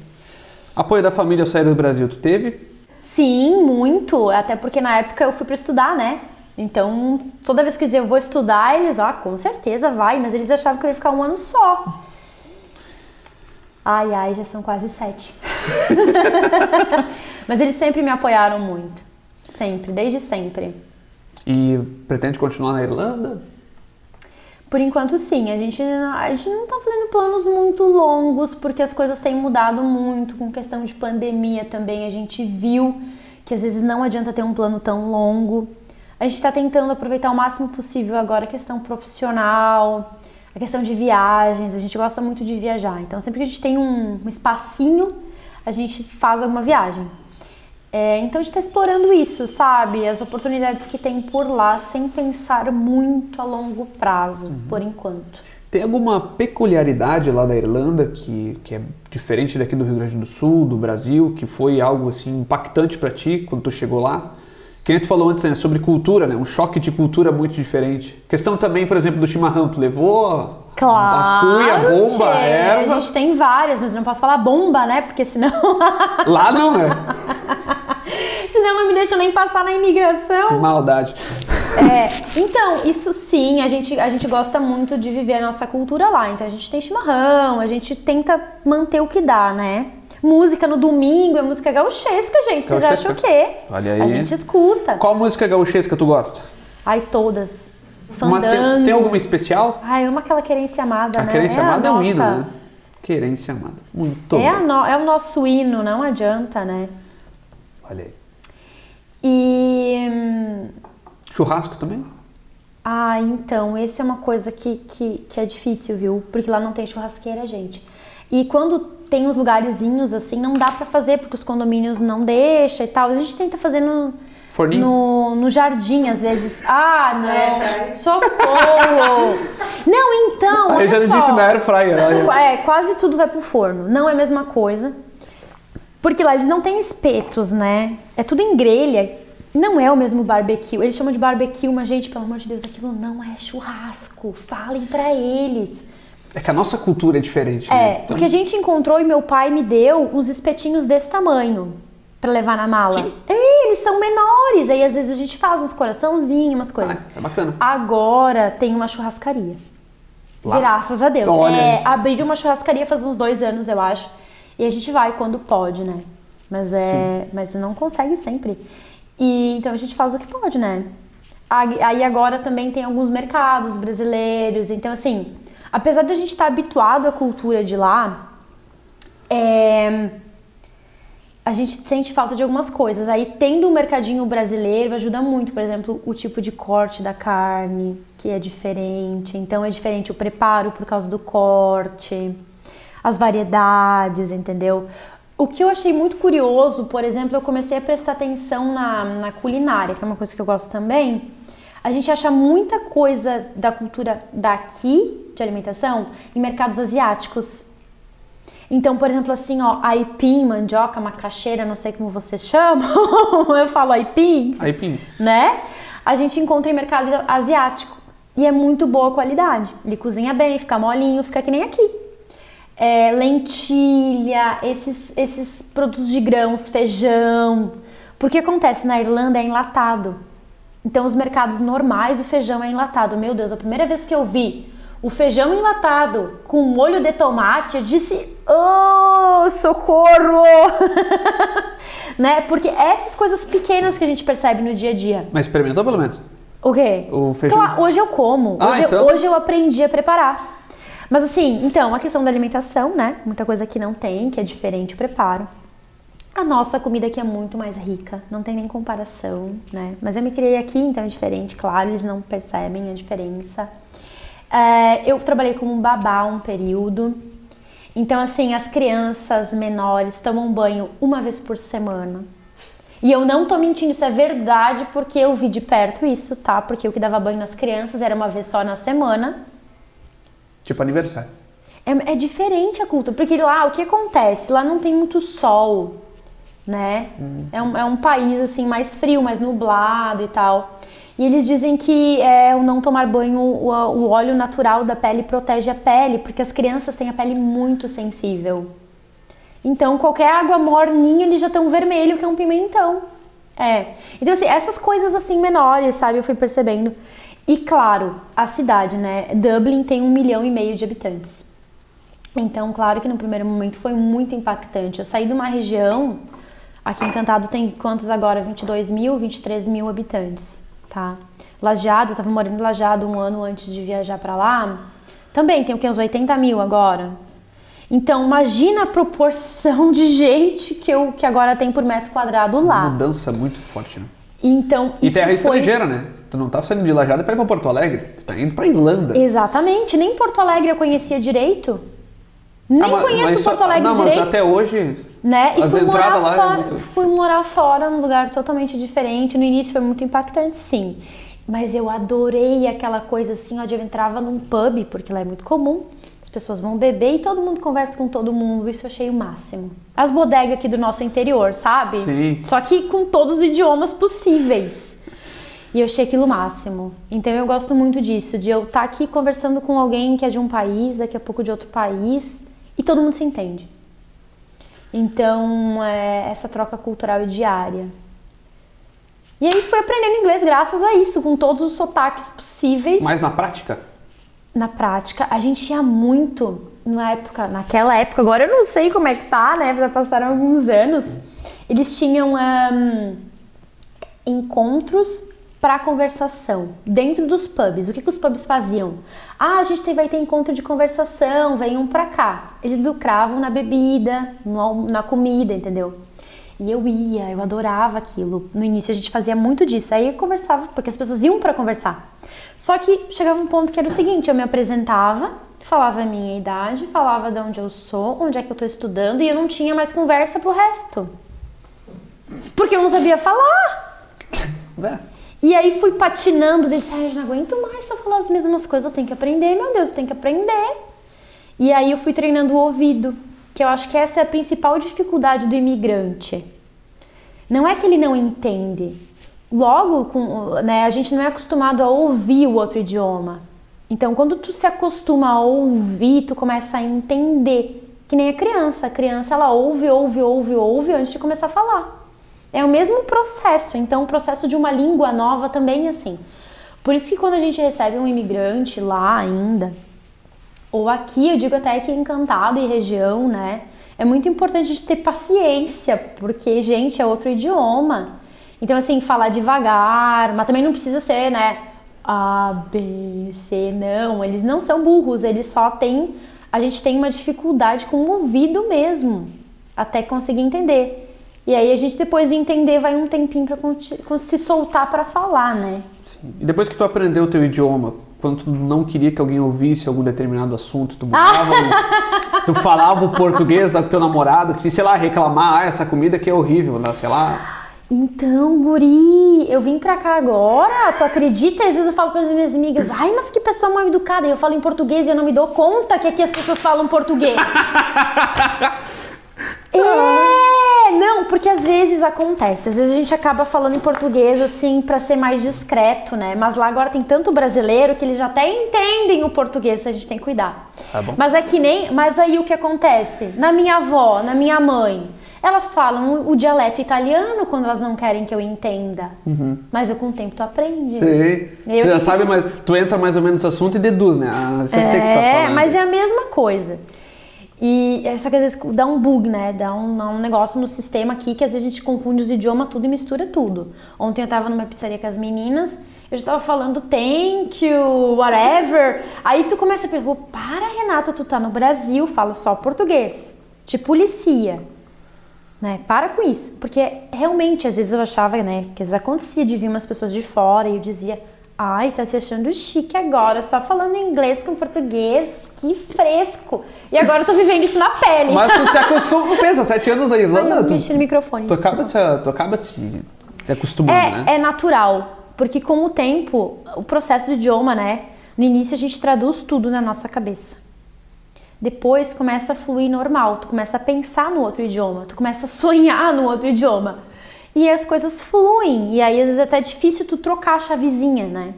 [SPEAKER 1] Apoio da família ao sair do Brasil, tu teve?
[SPEAKER 2] Sim, muito. Até porque na época eu fui para estudar, né? Então, toda vez que eu dizia eu vou estudar, eles, com certeza vai. Mas eles achavam que eu ia ficar um ano só. Ai, já são quase 7. Mas eles sempre me apoiaram muito. Sempre, desde sempre.
[SPEAKER 1] E pretende continuar na Irlanda?
[SPEAKER 2] Por enquanto sim, a gente não tá fazendo planos muito longos, porque as coisas têm mudado muito, com questão de pandemia também, a gente viu que às vezes não adianta ter um plano tão longo. A gente tá tentando aproveitar o máximo possível agora a questão profissional, a questão de viagens, a gente gosta muito de viajar, então sempre que a gente tem um espacinho, a gente faz alguma viagem. Então a gente está explorando isso, sabe? As oportunidades que tem por lá, sem pensar muito a longo prazo, por enquanto.
[SPEAKER 1] Tem alguma peculiaridade lá da Irlanda que é diferente daqui do Rio Grande do Sul, do Brasil, que foi algo assim impactante para ti quando tu chegou lá? Que nem tu falou antes, né, sobre cultura, né? Um choque de cultura muito diferente. Questão também, por exemplo, do chimarrão. Tu levou
[SPEAKER 2] claro,
[SPEAKER 1] a cuia, a bomba, a erva?
[SPEAKER 2] A gente tem várias, mas eu não posso falar bomba, né? Porque senão...
[SPEAKER 1] Lá não, né?
[SPEAKER 2] Senão não me deixam nem passar na imigração.
[SPEAKER 1] Que maldade.
[SPEAKER 2] Então, isso sim, a gente gosta muito de viver a nossa cultura lá. Então a gente tem chimarrão, a gente tenta manter o que dá, né? Música no domingo, é música gauchesca, gente. Vocês acham o quê?
[SPEAKER 1] Olha aí.
[SPEAKER 2] A gente escuta.
[SPEAKER 1] Qual música gauchesca tu gosta?
[SPEAKER 2] Ai, todas.
[SPEAKER 1] Mas tem alguma especial?
[SPEAKER 2] Ai, eu amo aquela Querência Amada, né?
[SPEAKER 1] A Querência Amada é um hino, né? Querência Amada. Muito bom.
[SPEAKER 2] É o nosso hino, não adianta, né?
[SPEAKER 1] Olha aí.
[SPEAKER 2] E...
[SPEAKER 1] Churrasco também?
[SPEAKER 2] Então, esse é uma coisa que é difícil, viu? Porque lá não tem churrasqueira, gente. E quando tem uns lugarzinhos assim, não dá pra fazer, porque os condomínios não deixam e tal. A gente tenta fazer no jardim, às vezes. Ah, não. Socorro! Não, então,
[SPEAKER 1] Aí
[SPEAKER 2] olha
[SPEAKER 1] já
[SPEAKER 2] só.
[SPEAKER 1] disse na air fryer.
[SPEAKER 2] Quase tudo vai pro forno. Não é a mesma coisa. Porque lá eles não têm espetos, né? É tudo em grelha. Não é o mesmo barbecue. Eles chamam de barbecue, mas, gente, pelo amor de Deus, aquilo não é churrasco. Falem pra eles.
[SPEAKER 1] É que a nossa cultura é diferente, né? Então...
[SPEAKER 2] O que a gente encontrou e meu pai me deu uns espetinhos desse tamanho pra levar na mala.
[SPEAKER 1] Sim.
[SPEAKER 2] Eles são menores. Aí, às vezes, a gente faz uns coraçãozinhos, umas coisas.
[SPEAKER 1] É bacana.
[SPEAKER 2] Agora tem uma churrascaria.
[SPEAKER 1] Lá.
[SPEAKER 2] Graças a Deus.
[SPEAKER 1] Olha.
[SPEAKER 2] Abriram uma churrascaria faz uns 2 anos, eu acho. E a gente vai quando pode, né? Mas não consegue sempre. E então a gente faz o que pode, né? Aí agora também tem alguns mercados brasileiros. Então, assim, apesar de a gente estar habituado à cultura de lá, a gente sente falta de algumas coisas. Aí, tendo um mercadinho brasileiro, ajuda muito. Por exemplo, o tipo de corte da carne, que é diferente. Então, é diferente o preparo por causa do corte, as variedades, entendeu? O que eu achei muito curioso, por exemplo, eu comecei a prestar atenção na culinária, que é uma coisa que eu gosto também. A gente acha muita coisa da cultura daqui, de alimentação, em mercados asiáticos. Então, por exemplo, assim, ó, aipim, mandioca, macaxeira, não sei como vocês chamam, eu falo aipim.
[SPEAKER 1] Aipim.
[SPEAKER 2] Né? A gente encontra em mercado asiático e é muito boa qualidade. Ele cozinha bem, fica molinho, fica que nem aqui. Lentilha, esses produtos de grãos, feijão. Porque acontece, na Irlanda é enlatado. Então, os mercados normais, o feijão é enlatado. Meu Deus, a primeira vez que eu vi o feijão enlatado com molho de tomate, eu disse, oh, socorro! Né? Porque essas coisas pequenas que a gente percebe no dia a dia.
[SPEAKER 1] Mas experimentou pelo menos?
[SPEAKER 2] O quê?
[SPEAKER 1] O feijão?
[SPEAKER 2] Claro, hoje eu como. Hoje eu aprendi a preparar. Mas assim, então, a questão da alimentação, né? Muita coisa que não tem, que é diferente o preparo. A nossa comida aqui é muito mais rica, não tem nem comparação, né? Mas eu me criei aqui, então é diferente, claro, eles não percebem a diferença. Eu trabalhei como babá um período. Então, assim, as crianças menores tomam banho uma vez por semana. E eu não tô mentindo, isso é verdade, porque eu vi de perto isso, tá? Porque o que dava banho nas crianças era uma vez só na semana.
[SPEAKER 1] Tipo aniversário.
[SPEAKER 2] É diferente a cultura, porque lá, o que acontece? Lá não tem muito sol, né? É um país, assim, mais frio, mais nublado e tal. E eles dizem que o não tomar banho, o óleo natural da pele protege a pele, porque as crianças têm a pele muito sensível. Então, qualquer água morninha, eles já estão vermelho, que é um pimentão. Então, assim, essas coisas, assim, menores, sabe? Eu fui percebendo. E, claro, a cidade, né? Dublin tem 1,5 milhão de habitantes. Então, claro que no primeiro momento foi muito impactante. Eu saí de uma região, aqui em Encantado tem quantos agora? 22 mil, 23 mil habitantes. Tá? Lajeado, eu tava morando em Lajeado 1 ano antes de viajar pra lá. Também tem o que? Uns 80 mil agora. Então, imagina a proporção de gente que agora tem por metro quadrado lá.
[SPEAKER 1] Uma mudança muito forte, né?
[SPEAKER 2] Então,
[SPEAKER 1] e terra estrangeira, né? Tu não tá saindo de Lajeado pra ir pra Porto Alegre. Tu tá indo pra Irlanda.
[SPEAKER 2] Exatamente. Nem Porto Alegre eu conhecia direito. Nem conheço Porto Alegre direito.
[SPEAKER 1] Mas até hoje...
[SPEAKER 2] Né? E
[SPEAKER 1] as
[SPEAKER 2] fui
[SPEAKER 1] entradas
[SPEAKER 2] morar
[SPEAKER 1] lá
[SPEAKER 2] fora,
[SPEAKER 1] é muito...
[SPEAKER 2] fui morar fora, num lugar totalmente diferente. No início foi muito impactante, sim. Mas eu adorei aquela coisa assim, ó, de eu entrava num pub, porque lá é muito comum. As pessoas vão beber e todo mundo conversa com todo mundo. Isso eu achei o máximo. As bodegas aqui do nosso interior, sabe?
[SPEAKER 1] Sim.
[SPEAKER 2] Só que com todos os idiomas possíveis. E eu achei aquilo o máximo. Então eu gosto muito disso, de eu estar aqui conversando com alguém que é de um país, daqui a pouco de outro país, e todo mundo se entende. Então, essa troca cultural é diária. E aí fui aprendendo inglês graças a isso, com todos os sotaques possíveis.
[SPEAKER 1] Mas na prática?
[SPEAKER 2] Na prática, a gente ia muito, naquela época, agora eu não sei como é que tá, né, já passaram alguns anos. Eles tinham encontros para conversação dentro dos pubs. O que os pubs faziam? A gente vai ter encontro de conversação, venham pra cá. Eles lucravam na bebida, na comida, entendeu? E eu adorava aquilo. No início a gente fazia muito disso. Aí eu conversava, porque as pessoas iam pra conversar. Só que chegava um ponto que era o seguinte, eu me apresentava, falava a minha idade, falava de onde eu sou, onde é que eu tô estudando, e eu não tinha mais conversa pro resto. Porque eu não sabia falar. E aí fui patinando, disse, eu não aguento mais só falar as mesmas coisas, eu tenho que aprender, meu Deus, eu tenho que aprender. E aí eu fui treinando o ouvido, que eu acho que essa é a principal dificuldade do imigrante. Não é que ele não entende. Logo, né, a gente não é acostumado a ouvir o outro idioma. Então, quando tu se acostuma a ouvir, tu começa a entender. Que nem a criança. A criança, ela ouve antes de começar a falar. É o mesmo processo. Então, o processo de uma língua nova também é assim. Por isso que quando a gente recebe um imigrante lá ainda, ou aqui, eu digo até que em Encantado e região, né? É muito importante a gente ter paciência, porque, gente, é outro idioma. Então, assim, falar devagar, mas também não precisa ser, né? A, B, C, não. Eles não são burros, eles só têm... A gente tem uma dificuldade com o ouvido mesmo, até conseguir entender. E aí a gente, depois de entender, vai um tempinho pra se soltar pra falar, né?
[SPEAKER 1] Sim. E depois que tu aprendeu o teu idioma, quando tu não queria que alguém ouvisse algum determinado assunto, tu falava o português com teu namorado, assim, sei lá, reclamar, essa comida aqui é horrível, né? Sei lá.
[SPEAKER 2] Então, guri, eu vim pra cá agora, tu acredita? Às vezes eu falo para as minhas amigas, ai, mas que pessoa mal educada, e eu falo em português e eu não me dou conta que aqui as pessoas falam português. Não, porque às vezes acontece, às vezes a gente acaba falando em português assim pra ser mais discreto, né? Mas lá agora tem tanto brasileiro que eles já até entendem o português, a gente tem que cuidar.
[SPEAKER 1] Tá bom.
[SPEAKER 2] Mas é que nem, mas aí o que acontece? Na minha avó, na minha mãe, elas falam o dialeto italiano quando elas não querem que eu entenda. Uhum. Mas com o tempo tu aprende.
[SPEAKER 1] Sim. Tu já sabe, mas tu entra mais ou menos no assunto e deduz, né? Já sei o que tu tá falando.
[SPEAKER 2] Mas é a mesma coisa. E só que às vezes dá um bug, né? Dá um negócio no sistema aqui que às vezes a gente confunde os idiomas tudo e mistura tudo. Ontem eu tava numa pizzaria com as meninas, eu já tava falando thank you, whatever. Aí tu começa a perguntar, para Renata, tu tá no Brasil, fala só português, te policia. Né? Para com isso, porque realmente às vezes eu achava, né, que às vezes acontecia de vir umas pessoas de fora e eu dizia, ai, tá se achando chique agora, só falando inglês com português, que fresco. E agora eu tô vivendo isso na pele.
[SPEAKER 1] Mas tu se acostuma, não pensa, 7 anos na Irlanda,
[SPEAKER 2] mexi no microfone.
[SPEAKER 1] Tu acaba se acostumando, né?
[SPEAKER 2] É natural, porque com o tempo, o processo do idioma, né, no início a gente traduz tudo na nossa cabeça. Depois começa a fluir normal, tu começa a pensar no outro idioma, tu começa a sonhar no outro idioma. E as coisas fluem, e aí às vezes é até difícil tu trocar a chavezinha, né?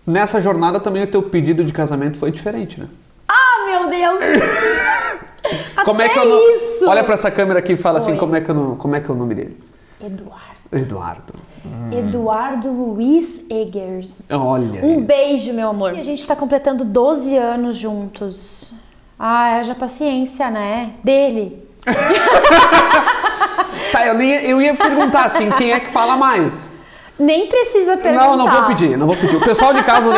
[SPEAKER 1] Nessa jornada também o teu pedido de casamento foi diferente, né?
[SPEAKER 2] Ah, meu Deus!
[SPEAKER 1] Como é que
[SPEAKER 2] isso!
[SPEAKER 1] Olha pra essa câmera aqui e fala assim, como é que é o nome dele?
[SPEAKER 2] Eduardo. Eduardo Luiz Eggers.
[SPEAKER 1] Olha.
[SPEAKER 2] Um beijo, meu amor. E a gente tá completando 12 anos juntos. Ah, haja paciência, né? Dele.
[SPEAKER 1] Tá, eu ia perguntar assim, quem é que fala mais?
[SPEAKER 2] Nem precisa perguntar.
[SPEAKER 1] Não vou pedir. O pessoal de casa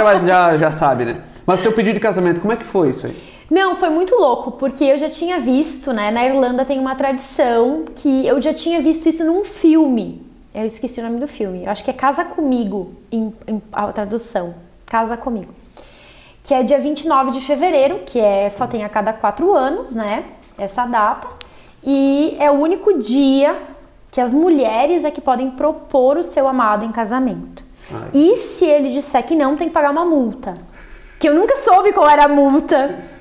[SPEAKER 1] já sabe, né? Mas teu pedido de casamento, como é que foi isso aí?
[SPEAKER 2] Não, foi muito louco, porque eu já tinha visto, né? Na Irlanda tem uma tradição que eu já tinha visto isso num filme. Eu esqueci o nome do filme. Eu acho que é Casa Comigo, a tradução. Casa Comigo. Que é dia 29 de fevereiro, que só tem a cada 4 anos, né? Essa data. E é o único dia que as mulheres é que podem propor o seu amado em casamento.
[SPEAKER 1] Ai.
[SPEAKER 2] E se ele disser que não, tem que pagar uma multa. Que eu nunca soube qual era a multa.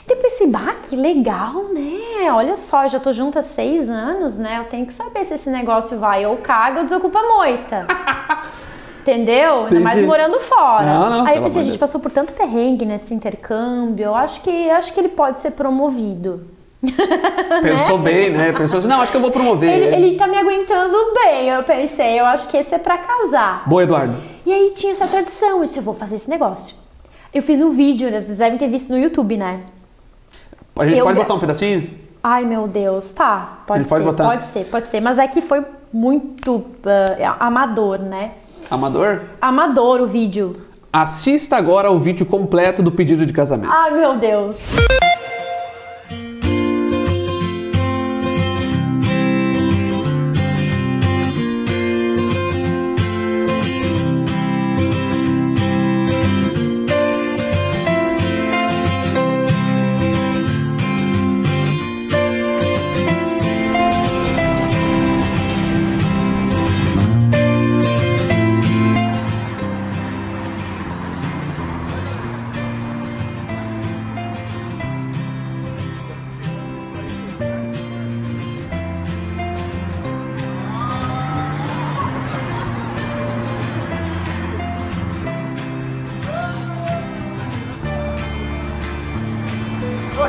[SPEAKER 2] Eu pensei, que legal, né? Olha só, eu já tô junta há 6 anos, né? Eu tenho que saber se esse negócio vai ou caga ou desocupa a moita. Entendeu? Ainda mais morando fora.
[SPEAKER 1] Não,
[SPEAKER 2] aí eu pensei, a gente passou por tanto perrengue nesse intercâmbio, eu acho que ele pode ser promovido.
[SPEAKER 1] Pensou bem, né? Pensou assim, não, acho que eu vou promover.
[SPEAKER 2] Ele tá me aguentando bem, eu pensei, eu acho que esse é pra casar.
[SPEAKER 1] Boa, Eduardo.
[SPEAKER 2] E aí tinha essa tradição, eu disse, eu vou fazer esse negócio. Eu fiz um vídeo, vocês devem ter visto no YouTube, né?
[SPEAKER 1] A gente pode botar um pedacinho?
[SPEAKER 2] Ai, meu Deus, tá. Pode ser. Mas é que foi muito amador, né?
[SPEAKER 1] Amador?
[SPEAKER 2] Amador o vídeo.
[SPEAKER 1] Assista agora o vídeo completo do pedido de casamento.
[SPEAKER 2] Ai, meu Deus.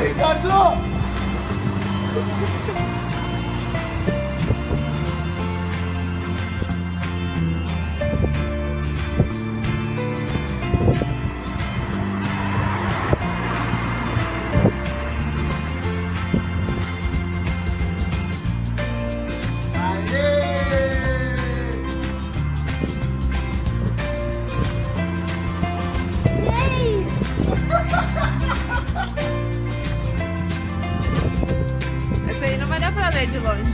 [SPEAKER 3] Ricardo!
[SPEAKER 4] Essa aí não vai dar pra ver de longe.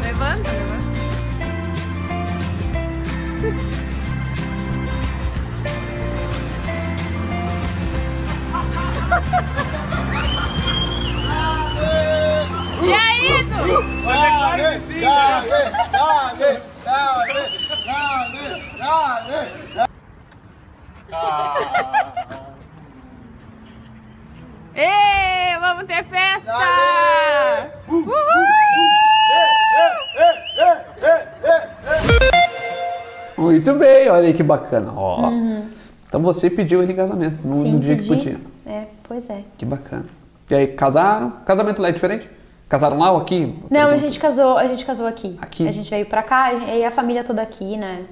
[SPEAKER 4] Levanta, levanta. E aí, Edu?
[SPEAKER 3] Mas é claro que sim,
[SPEAKER 4] Ê, vamos ter festa! Uhul!
[SPEAKER 1] Muito bem, olha aí que bacana. Ó. Então você pediu ele em casamento no dia que podia.
[SPEAKER 2] É, pois é.
[SPEAKER 1] Que bacana. E aí, casaram? Casamento lá é diferente? Casaram lá ou aqui?
[SPEAKER 2] Não, a gente casou aqui.
[SPEAKER 1] Aqui?
[SPEAKER 2] A gente veio pra cá, e a família toda aqui, né?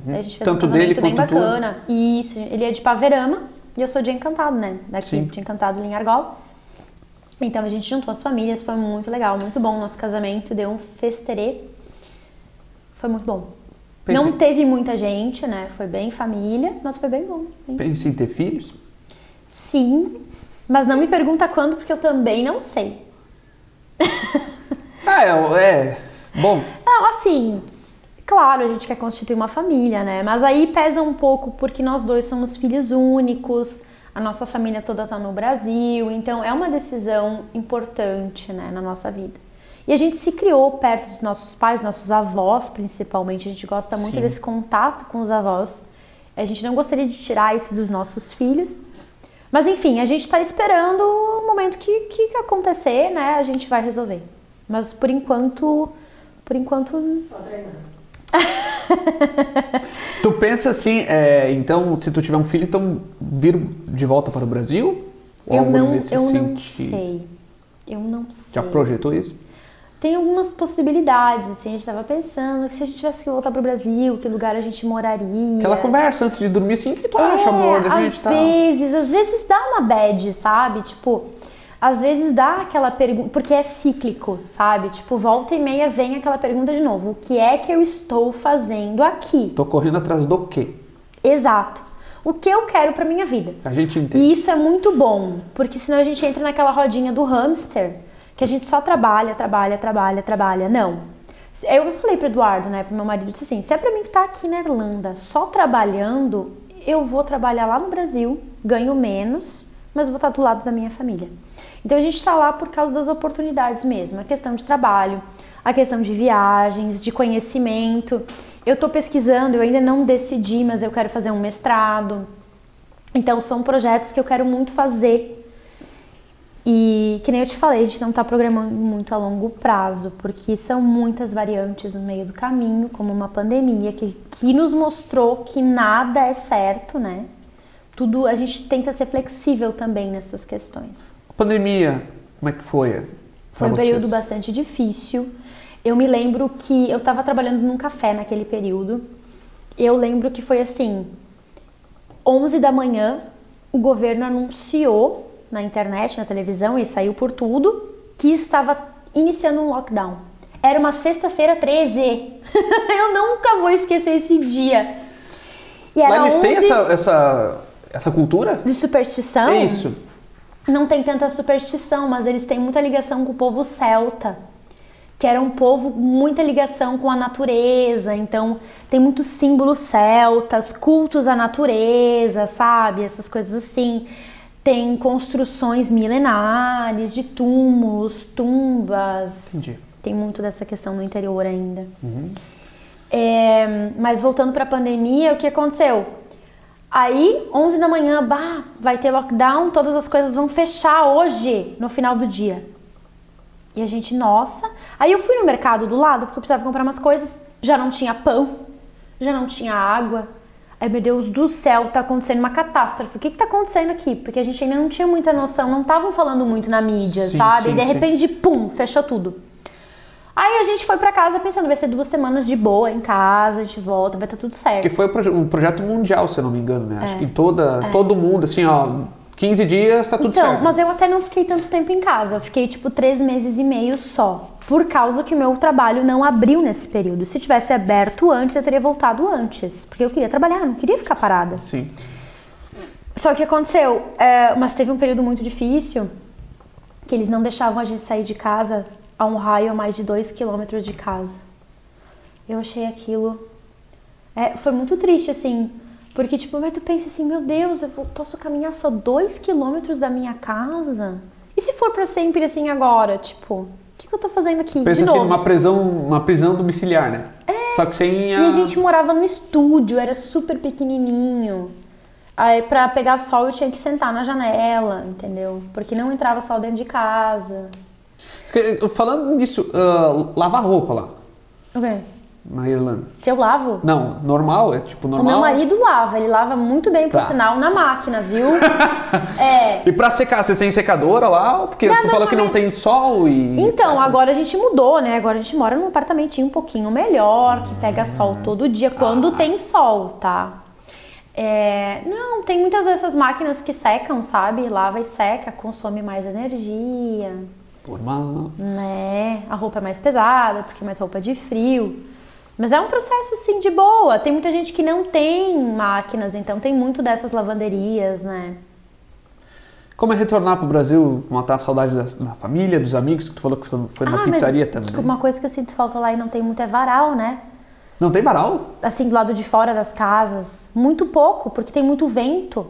[SPEAKER 2] A gente fez
[SPEAKER 1] Tanto
[SPEAKER 2] um casamento
[SPEAKER 1] dele
[SPEAKER 2] bem
[SPEAKER 1] quanto
[SPEAKER 2] bacana. Isso, ele é de Paverama e eu sou de Encantado, né? Daqui,
[SPEAKER 1] Sim.
[SPEAKER 2] de Encantado, Linha Argola. Então a gente juntou as famílias, foi muito legal, muito bom o nosso casamento, deu um festerê. Foi muito bom.
[SPEAKER 1] Pensei.
[SPEAKER 2] Não teve muita gente, né? Foi bem família, mas foi bem bom.
[SPEAKER 1] Pense em ter filhos?
[SPEAKER 2] Sim, mas não me pergunta quando, porque eu também não sei.
[SPEAKER 1] Bom,
[SPEAKER 2] Não, assim, claro, a gente quer constituir uma família, né? Mas aí pesa um pouco porque nós dois somos filhos únicos, a nossa família toda tá no Brasil, então é uma decisão importante, né, na nossa vida. E a gente se criou perto dos nossos pais, nossos avós, principalmente. A gente gosta muito
[SPEAKER 1] Sim.
[SPEAKER 2] desse contato com os avós. A gente não gostaria de tirar isso dos nossos filhos. Mas enfim, a gente tá esperando o momento que acontecer, né? A gente vai resolver. Mas por enquanto... Só
[SPEAKER 1] tu pensa assim, então se tu tiver um filho, então vir de volta para o Brasil? Ou
[SPEAKER 2] Eu
[SPEAKER 1] algo
[SPEAKER 2] não
[SPEAKER 1] nesse
[SPEAKER 2] sei. Eu não sei.
[SPEAKER 1] Já projetou isso?
[SPEAKER 2] Tem algumas possibilidades, assim, a gente tava pensando que se a gente tivesse que voltar pro Brasil, que lugar a gente moraria.
[SPEAKER 1] Aquela conversa antes de dormir, assim, o que tu acha, amor, da gente tá?
[SPEAKER 2] Às vezes dá uma bad, sabe? Tipo, às vezes dá aquela pergunta, porque é cíclico, sabe? Tipo, volta e meia vem aquela pergunta de novo, o que é que eu estou fazendo aqui?
[SPEAKER 1] Tô correndo atrás do quê?
[SPEAKER 2] Exato. O que eu quero pra minha vida?
[SPEAKER 1] A gente entende.
[SPEAKER 2] E isso é muito bom, porque senão a gente entra naquela rodinha do hamster, que a gente só trabalha. Não. Eu falei pro Eduardo, né, pro meu marido, disse assim, se é pra mim estar aqui na Irlanda só trabalhando, eu vou trabalhar lá no Brasil, ganho menos, mas vou estar do lado da minha família. Então a gente tá lá por causa das oportunidades mesmo, a questão de trabalho, a questão de viagens, de conhecimento. Eu tô pesquisando, eu ainda não decidi, mas eu quero fazer um mestrado. Então são projetos que eu quero muito fazer. E que nem eu te falei, a gente não tá programando muito a longo prazo, porque são muitas variantes no meio do caminho, como uma pandemia que nos mostrou que nada é certo, né? Tudo, a gente tenta ser flexível também nessas questões.
[SPEAKER 1] A pandemia, como é que foi?
[SPEAKER 2] Foi um período bastante difícil. Eu me lembro que eu tava trabalhando num café naquele período. Eu lembro que foi assim, 11 da manhã, o governo anunciou na internet, na televisão, e saiu por tudo, que estava iniciando um lockdown. Era uma sexta-feira 13. Eu nunca vou esquecer esse dia. E era
[SPEAKER 1] Lá eles têm
[SPEAKER 2] 11
[SPEAKER 1] essa cultura?
[SPEAKER 2] de superstição.
[SPEAKER 1] É isso.
[SPEAKER 2] Não tem tanta superstição, mas eles têm muita ligação com o povo celta, que era um povo, muita ligação com a natureza, então tem muitos símbolos celtas, cultos à natureza, sabe? Essas coisas assim. tem construções milenares de túmulos, tumbas.
[SPEAKER 1] Entendi.
[SPEAKER 2] Tem muito dessa questão no interior ainda. Mas voltando para a pandemia, o que aconteceu? Aí, 11 da manhã, vai ter lockdown, todas as coisas vão fechar hoje, no final do dia. E a gente, nossa... Aí eu fui no mercado do lado, porque eu precisava comprar umas coisas, já não tinha pão, já não tinha água. Aí, meu Deus do céu, tá acontecendo uma catástrofe. O que tá acontecendo aqui? Porque a gente ainda não tinha muita noção, não estavam falando muito na mídia, sabe? E de repente, pum, fechou tudo. Aí a gente foi pra casa pensando, vai ser 2 semanas de boa em casa, a gente volta, vai estar tudo certo.
[SPEAKER 1] Que foi um projeto mundial, se eu não me engano, né? Acho que todo mundo, assim, ó, 15 dias tá tudo certo.
[SPEAKER 2] Mas eu até não fiquei tanto tempo em casa, eu fiquei tipo 3 meses e meio só. Por causa que o meu trabalho não abriu nesse período. Se tivesse aberto antes, eu teria voltado antes. Porque eu queria trabalhar, não queria ficar parada.
[SPEAKER 1] Sim.
[SPEAKER 2] Só que aconteceu, mas teve um período muito difícil, que eles não deixavam a gente sair de casa a um raio a mais de 2 quilômetros de casa. Eu achei aquilo... foi muito triste, assim, porque, tipo, mas tu pensa assim, meu Deus, eu posso caminhar só 2 quilômetros da minha casa? E se for pra sempre, assim, agora? Tipo, o que eu tô fazendo aqui?
[SPEAKER 1] Pensa
[SPEAKER 2] de
[SPEAKER 1] assim,
[SPEAKER 2] novo?
[SPEAKER 1] uma prisão domiciliar, né? Só que sem
[SPEAKER 2] E a gente morava no estúdio, era super pequenininho. Aí, pra pegar sol, eu tinha que sentar na janela, entendeu? Porque não entrava sol dentro de casa.
[SPEAKER 1] Falando nisso, lavar roupa lá,
[SPEAKER 2] O quê?
[SPEAKER 1] na Irlanda.
[SPEAKER 2] Se eu lavo?
[SPEAKER 1] Não, normal, é tipo normal.
[SPEAKER 2] O meu marido lava, ele lava muito bem, por
[SPEAKER 1] Tá.
[SPEAKER 2] sinal, na máquina, viu?
[SPEAKER 1] E pra secar, você tem secadora lá? Porque tu falou que não tem sol e...
[SPEAKER 2] Então,
[SPEAKER 1] etc.
[SPEAKER 2] agora a gente mudou, né? Agora a gente mora num apartamentinho um pouquinho melhor, que pega sol todo dia, quando tem sol, tá? Não, tem muitas dessas máquinas que secam, sabe? Lava e seca, consome mais energia,
[SPEAKER 1] Normal.
[SPEAKER 2] né? A roupa é mais pesada, porque é mais roupa de frio. Mas é um processo, assim, de boa. Tem muita gente que não tem máquinas, então tem muito dessas lavanderias, né?
[SPEAKER 1] Como é retornar pro Brasil, matar a saudade da família, dos amigos, que tu falou que foi numa pizzaria também.
[SPEAKER 2] Desculpa, uma coisa que eu sinto falta lá e não tem muito é varal, né?
[SPEAKER 1] Não tem varal?
[SPEAKER 2] Assim, do lado de fora das casas. Muito pouco, porque tem muito vento.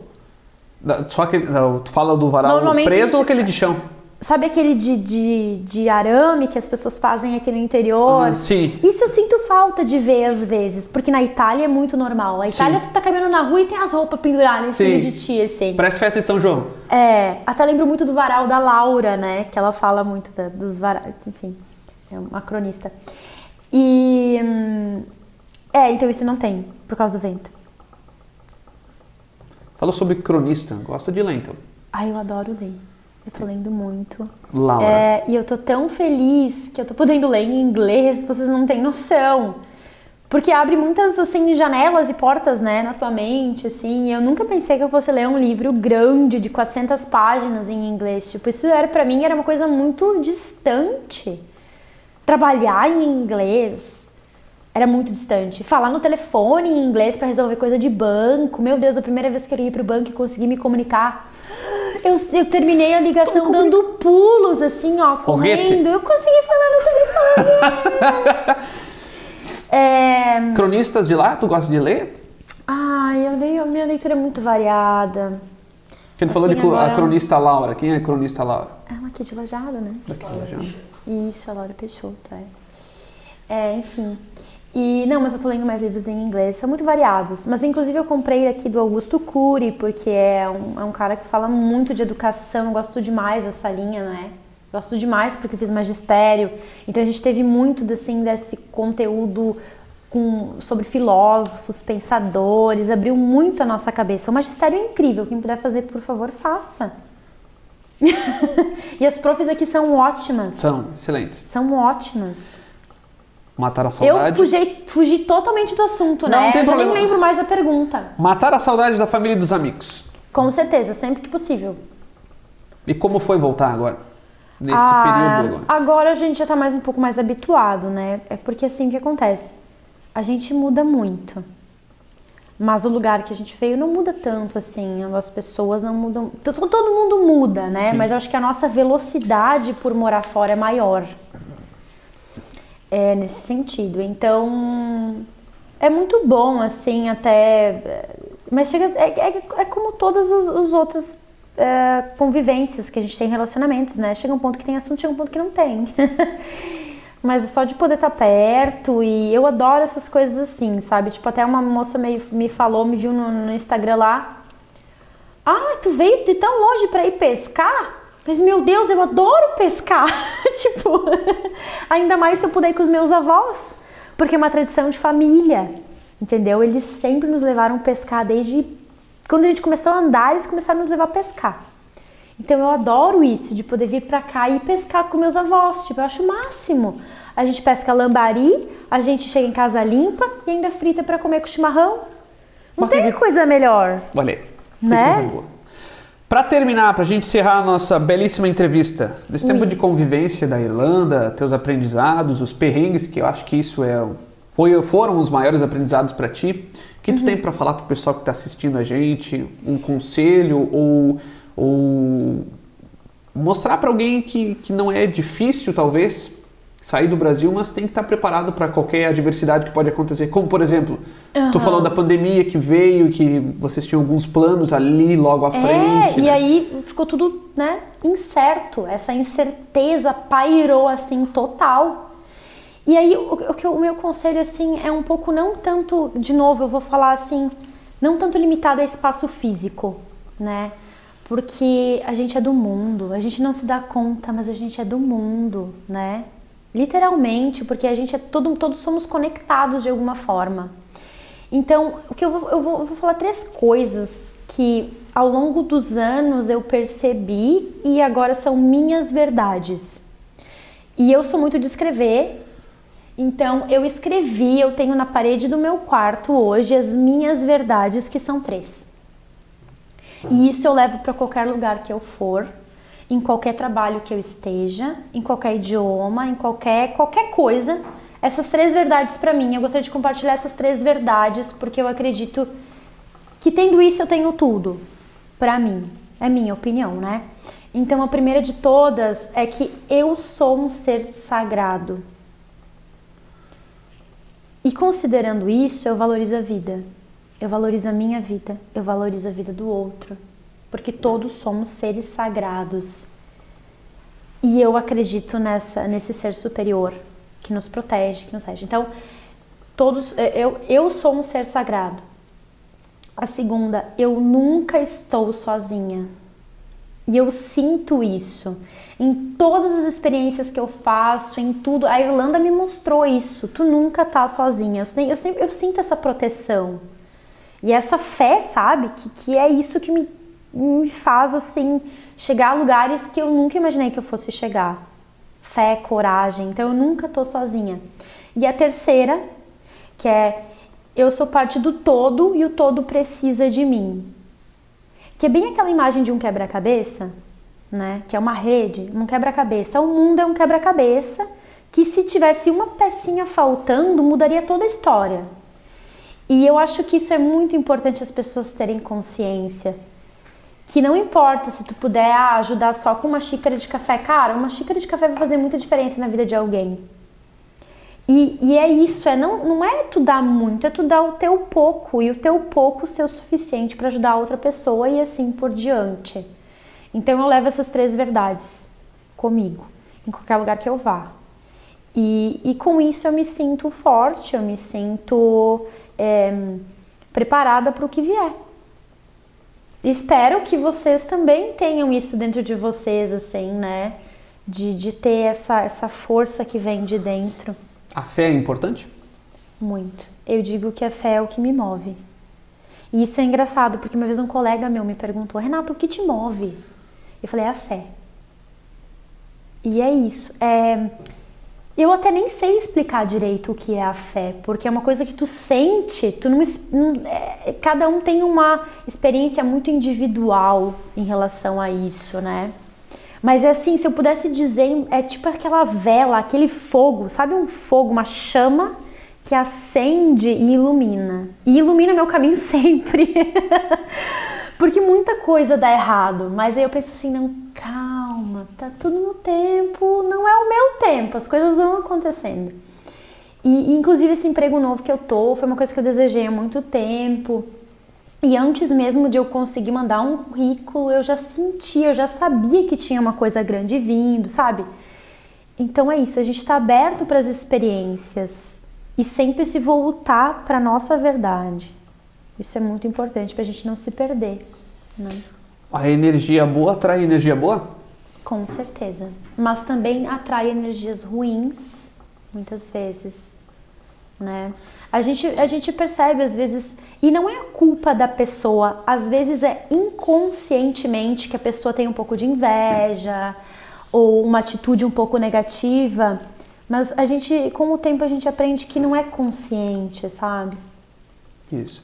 [SPEAKER 1] Só aquele, tu fala do varal
[SPEAKER 2] Normalmente
[SPEAKER 1] preso
[SPEAKER 2] a gente-
[SPEAKER 1] ou aquele de chão?
[SPEAKER 2] Sabe aquele de arame que as pessoas fazem aqui no interior?
[SPEAKER 1] Sim.
[SPEAKER 2] Isso eu sinto falta de ver às vezes, porque na Itália é muito normal. A Itália, tu tá caminhando na rua e tem as roupas penduradas em cima de ti, assim.
[SPEAKER 1] Parece festa de São João.
[SPEAKER 2] Até lembro muito do varal da Laura, né? Que ela fala muito dos varais, enfim, é uma cronista. Então isso não tem, por causa do vento.
[SPEAKER 1] Falou sobre cronista, gosta de ler então.
[SPEAKER 2] Ai, eu adoro ler. Eu tô lendo muito.
[SPEAKER 1] Laura.
[SPEAKER 2] E eu tô tão feliz que eu tô podendo ler em inglês, vocês não têm noção. Porque abre muitas, assim, janelas e portas, né, na tua mente, assim. Eu nunca pensei que eu fosse ler um livro grande, de 400 páginas em inglês. Tipo, isso pra mim era uma coisa muito distante. Trabalhar em inglês era muito distante. Falar no telefone em inglês pra resolver coisa de banco. Meu Deus, a primeira vez que eu ia pro banco e consegui me comunicar... Eu terminei a ligação dando pulos, assim, ó,
[SPEAKER 1] Foguete.
[SPEAKER 2] correndo. Eu consegui falar no telefone.
[SPEAKER 1] Cronistas de lá, tu gosta de ler?
[SPEAKER 2] Ai, a minha leitura é muito variada.
[SPEAKER 1] Quem falou
[SPEAKER 2] Assim,
[SPEAKER 1] de
[SPEAKER 2] agora-
[SPEAKER 1] a cronista Laura. Quem é a cronista Laura?
[SPEAKER 2] Ela aqui de Lajado, né?
[SPEAKER 1] Daqui já.
[SPEAKER 2] Isso, a Laura Peixoto, enfim. Não, mas eu tô lendo mais livros em inglês, são muito variados. Mas inclusive eu comprei aqui do Augusto Cury, porque é um cara que fala muito de educação, eu gosto demais dessa linha, né? Gosto demais porque eu fiz magistério. Então a gente teve muito desse conteúdo sobre filósofos, pensadores, abriu muito a nossa cabeça. O magistério é incrível, quem puder fazer, por favor, faça. E as profs aqui são ótimas.
[SPEAKER 1] São, excelente.
[SPEAKER 2] São ótimas.
[SPEAKER 1] Matar a
[SPEAKER 2] Eu
[SPEAKER 1] saudade.
[SPEAKER 2] fugi totalmente do assunto,
[SPEAKER 1] Não,
[SPEAKER 2] né?
[SPEAKER 1] não tem
[SPEAKER 2] Eu já
[SPEAKER 1] problema.
[SPEAKER 2] nem lembro mais da pergunta.
[SPEAKER 1] Matar a saudade da família e dos amigos.
[SPEAKER 2] Com certeza, sempre que possível.
[SPEAKER 1] E como foi voltar agora? Nesse período agora?
[SPEAKER 2] Agora a gente já tá um pouco mais habituado, né? É porque assim que acontece. A gente muda muito. Mas o lugar que a gente veio não muda tanto, assim. As pessoas não mudam. Todo mundo muda, né?
[SPEAKER 1] Sim.
[SPEAKER 2] Mas eu acho que a nossa velocidade por morar fora é maior. Nesse sentido. Então, é muito bom, assim, até... Mas chega... É como todos os outros convivências, que a gente tem relacionamentos, né? Chega um ponto que tem assunto, chega um ponto que não tem. Mas é só de poder estar perto, e eu adoro essas coisas assim, sabe? Tipo, até uma moça me falou, me viu no Instagram lá. Ah, tu veio de tão longe pra ir pescar? Mas, meu Deus, eu adoro pescar. Tipo, ainda mais se eu puder ir com os meus avós, porque é uma tradição de família, entendeu? Eles sempre nos levaram a pescar, desde quando a gente começou a andar, eles começaram a nos levar a pescar. Então eu adoro isso, de poder vir pra cá e pescar com meus avós, tipo, eu acho o máximo. A gente pesca lambari, a gente chega em casa limpa e ainda frita pra comer com chimarrão. Não tem coisa melhor.
[SPEAKER 1] Olha,
[SPEAKER 2] né?
[SPEAKER 1] Coisa boa. Pra terminar, pra gente encerrar a nossa belíssima entrevista, desse tempo de convivência da Irlanda, teus aprendizados, os perrengues, que eu acho que isso foram os maiores aprendizados pra ti, o que tu tem pra falar pro pessoal que tá assistindo a gente, um conselho ou mostrar para alguém que não é difícil, talvez, sair do Brasil, mas tem que estar preparado para qualquer adversidade que pode acontecer. Como, por exemplo, tu falou da pandemia que veio, que vocês tinham alguns planos ali logo à frente.
[SPEAKER 2] E
[SPEAKER 1] né?
[SPEAKER 2] aí ficou tudo, né, incerto. Essa incerteza pairou, assim, total. E aí o meu conselho, assim, é um pouco não tanto, de novo, eu vou falar assim, não tanto limitado a espaço físico, né? Porque a gente é do mundo, a gente não se dá conta, mas a gente é do mundo, né? Literalmente, porque a gente é todos somos conectados de alguma forma. Então, o que eu vou falar 3 coisas que ao longo dos anos eu percebi e agora são minhas verdades. E eu sou muito de escrever, então eu escrevi, eu tenho na parede do meu quarto hoje as minhas verdades, que são 3. E isso eu levo para qualquer lugar que eu for, em qualquer trabalho que eu esteja, em qualquer idioma, em qualquer coisa. Essas 3 verdades para mim, eu gostaria de compartilhar essas 3 verdades, porque eu acredito que tendo isso eu tenho tudo, para mim, é minha opinião, né? Então a primeira de todas é que eu sou um ser sagrado. E considerando isso, eu valorizo a vida. Eu valorizo a minha vida, eu valorizo a vida do outro, porque todos somos seres sagrados. E eu acredito nesse ser superior que nos protege, que nos rege. Então, eu sou um ser sagrado. A segunda, eu nunca estou sozinha. E eu sinto isso. Em todas as experiências que eu faço, em tudo, a Irlanda me mostrou isso. Tu nunca tá sozinha. Eu sinto essa proteção. E essa fé, sabe, que é isso que me faz, assim, chegar a lugares que eu nunca imaginei que eu fosse chegar. Fé, coragem, então eu nunca tô sozinha. E a terceira, que é, eu sou parte do todo e o todo precisa de mim. Que é bem aquela imagem de um quebra-cabeça, né, que é uma rede, um quebra-cabeça. O mundo é um quebra-cabeça que, se tivesse uma pecinha faltando, mudaria toda a história. E eu acho que isso é muito importante as pessoas terem consciência. Que não importa se tu puder ajudar só com uma xícara de café. Cara, uma xícara de café vai fazer muita diferença na vida de alguém. E é isso, não é tu dar muito, é tu dar o teu pouco. E o teu pouco ser o suficiente para ajudar a outra pessoa e assim por diante. Então eu levo essas 3 verdades comigo, em qualquer lugar que eu vá. E com isso eu me sinto forte, eu me sinto... preparada para o que vier. Espero que vocês também tenham isso dentro de vocês, assim, né? De ter essa força que vem de dentro.
[SPEAKER 1] A fé é importante?
[SPEAKER 2] Muito. Eu digo que a fé é o que me move. E isso é engraçado, porque uma vez um colega meu me perguntou: Renata, o que te move? Eu falei: a fé. E é isso. Eu até nem sei explicar direito o que é a fé, porque é uma coisa que tu sente, cada um tem uma experiência muito individual em relação a isso, né? Mas é assim, se eu pudesse dizer, é tipo aquela vela, aquele fogo, sabe, um fogo, uma chama que acende e ilumina. E ilumina meu caminho sempre. Porque muita coisa dá errado, mas aí eu penso assim, não, calma, tá tudo no tempo, não é o meu tempo, as coisas vão acontecendo. E inclusive esse emprego novo que eu tô, foi uma coisa que eu desejei há muito tempo. E antes mesmo de eu conseguir mandar um currículo, eu já sentia, eu já sabia que tinha uma coisa grande vindo, sabe? Então é isso, a gente está aberto para as experiências e sempre se voltar para a nossa verdade. Isso é muito importante para a gente não se perder, né?
[SPEAKER 1] A energia boa atrai energia boa?
[SPEAKER 2] Com certeza. Mas também atrai energias ruins, muitas vezes, né? A gente percebe às vezes, e não é a culpa da pessoa, às vezes é inconscientemente que a pessoa tem um pouco de inveja ou uma atitude um pouco negativa, mas com o tempo a gente aprende que não é consciente, sabe?
[SPEAKER 1] Isso.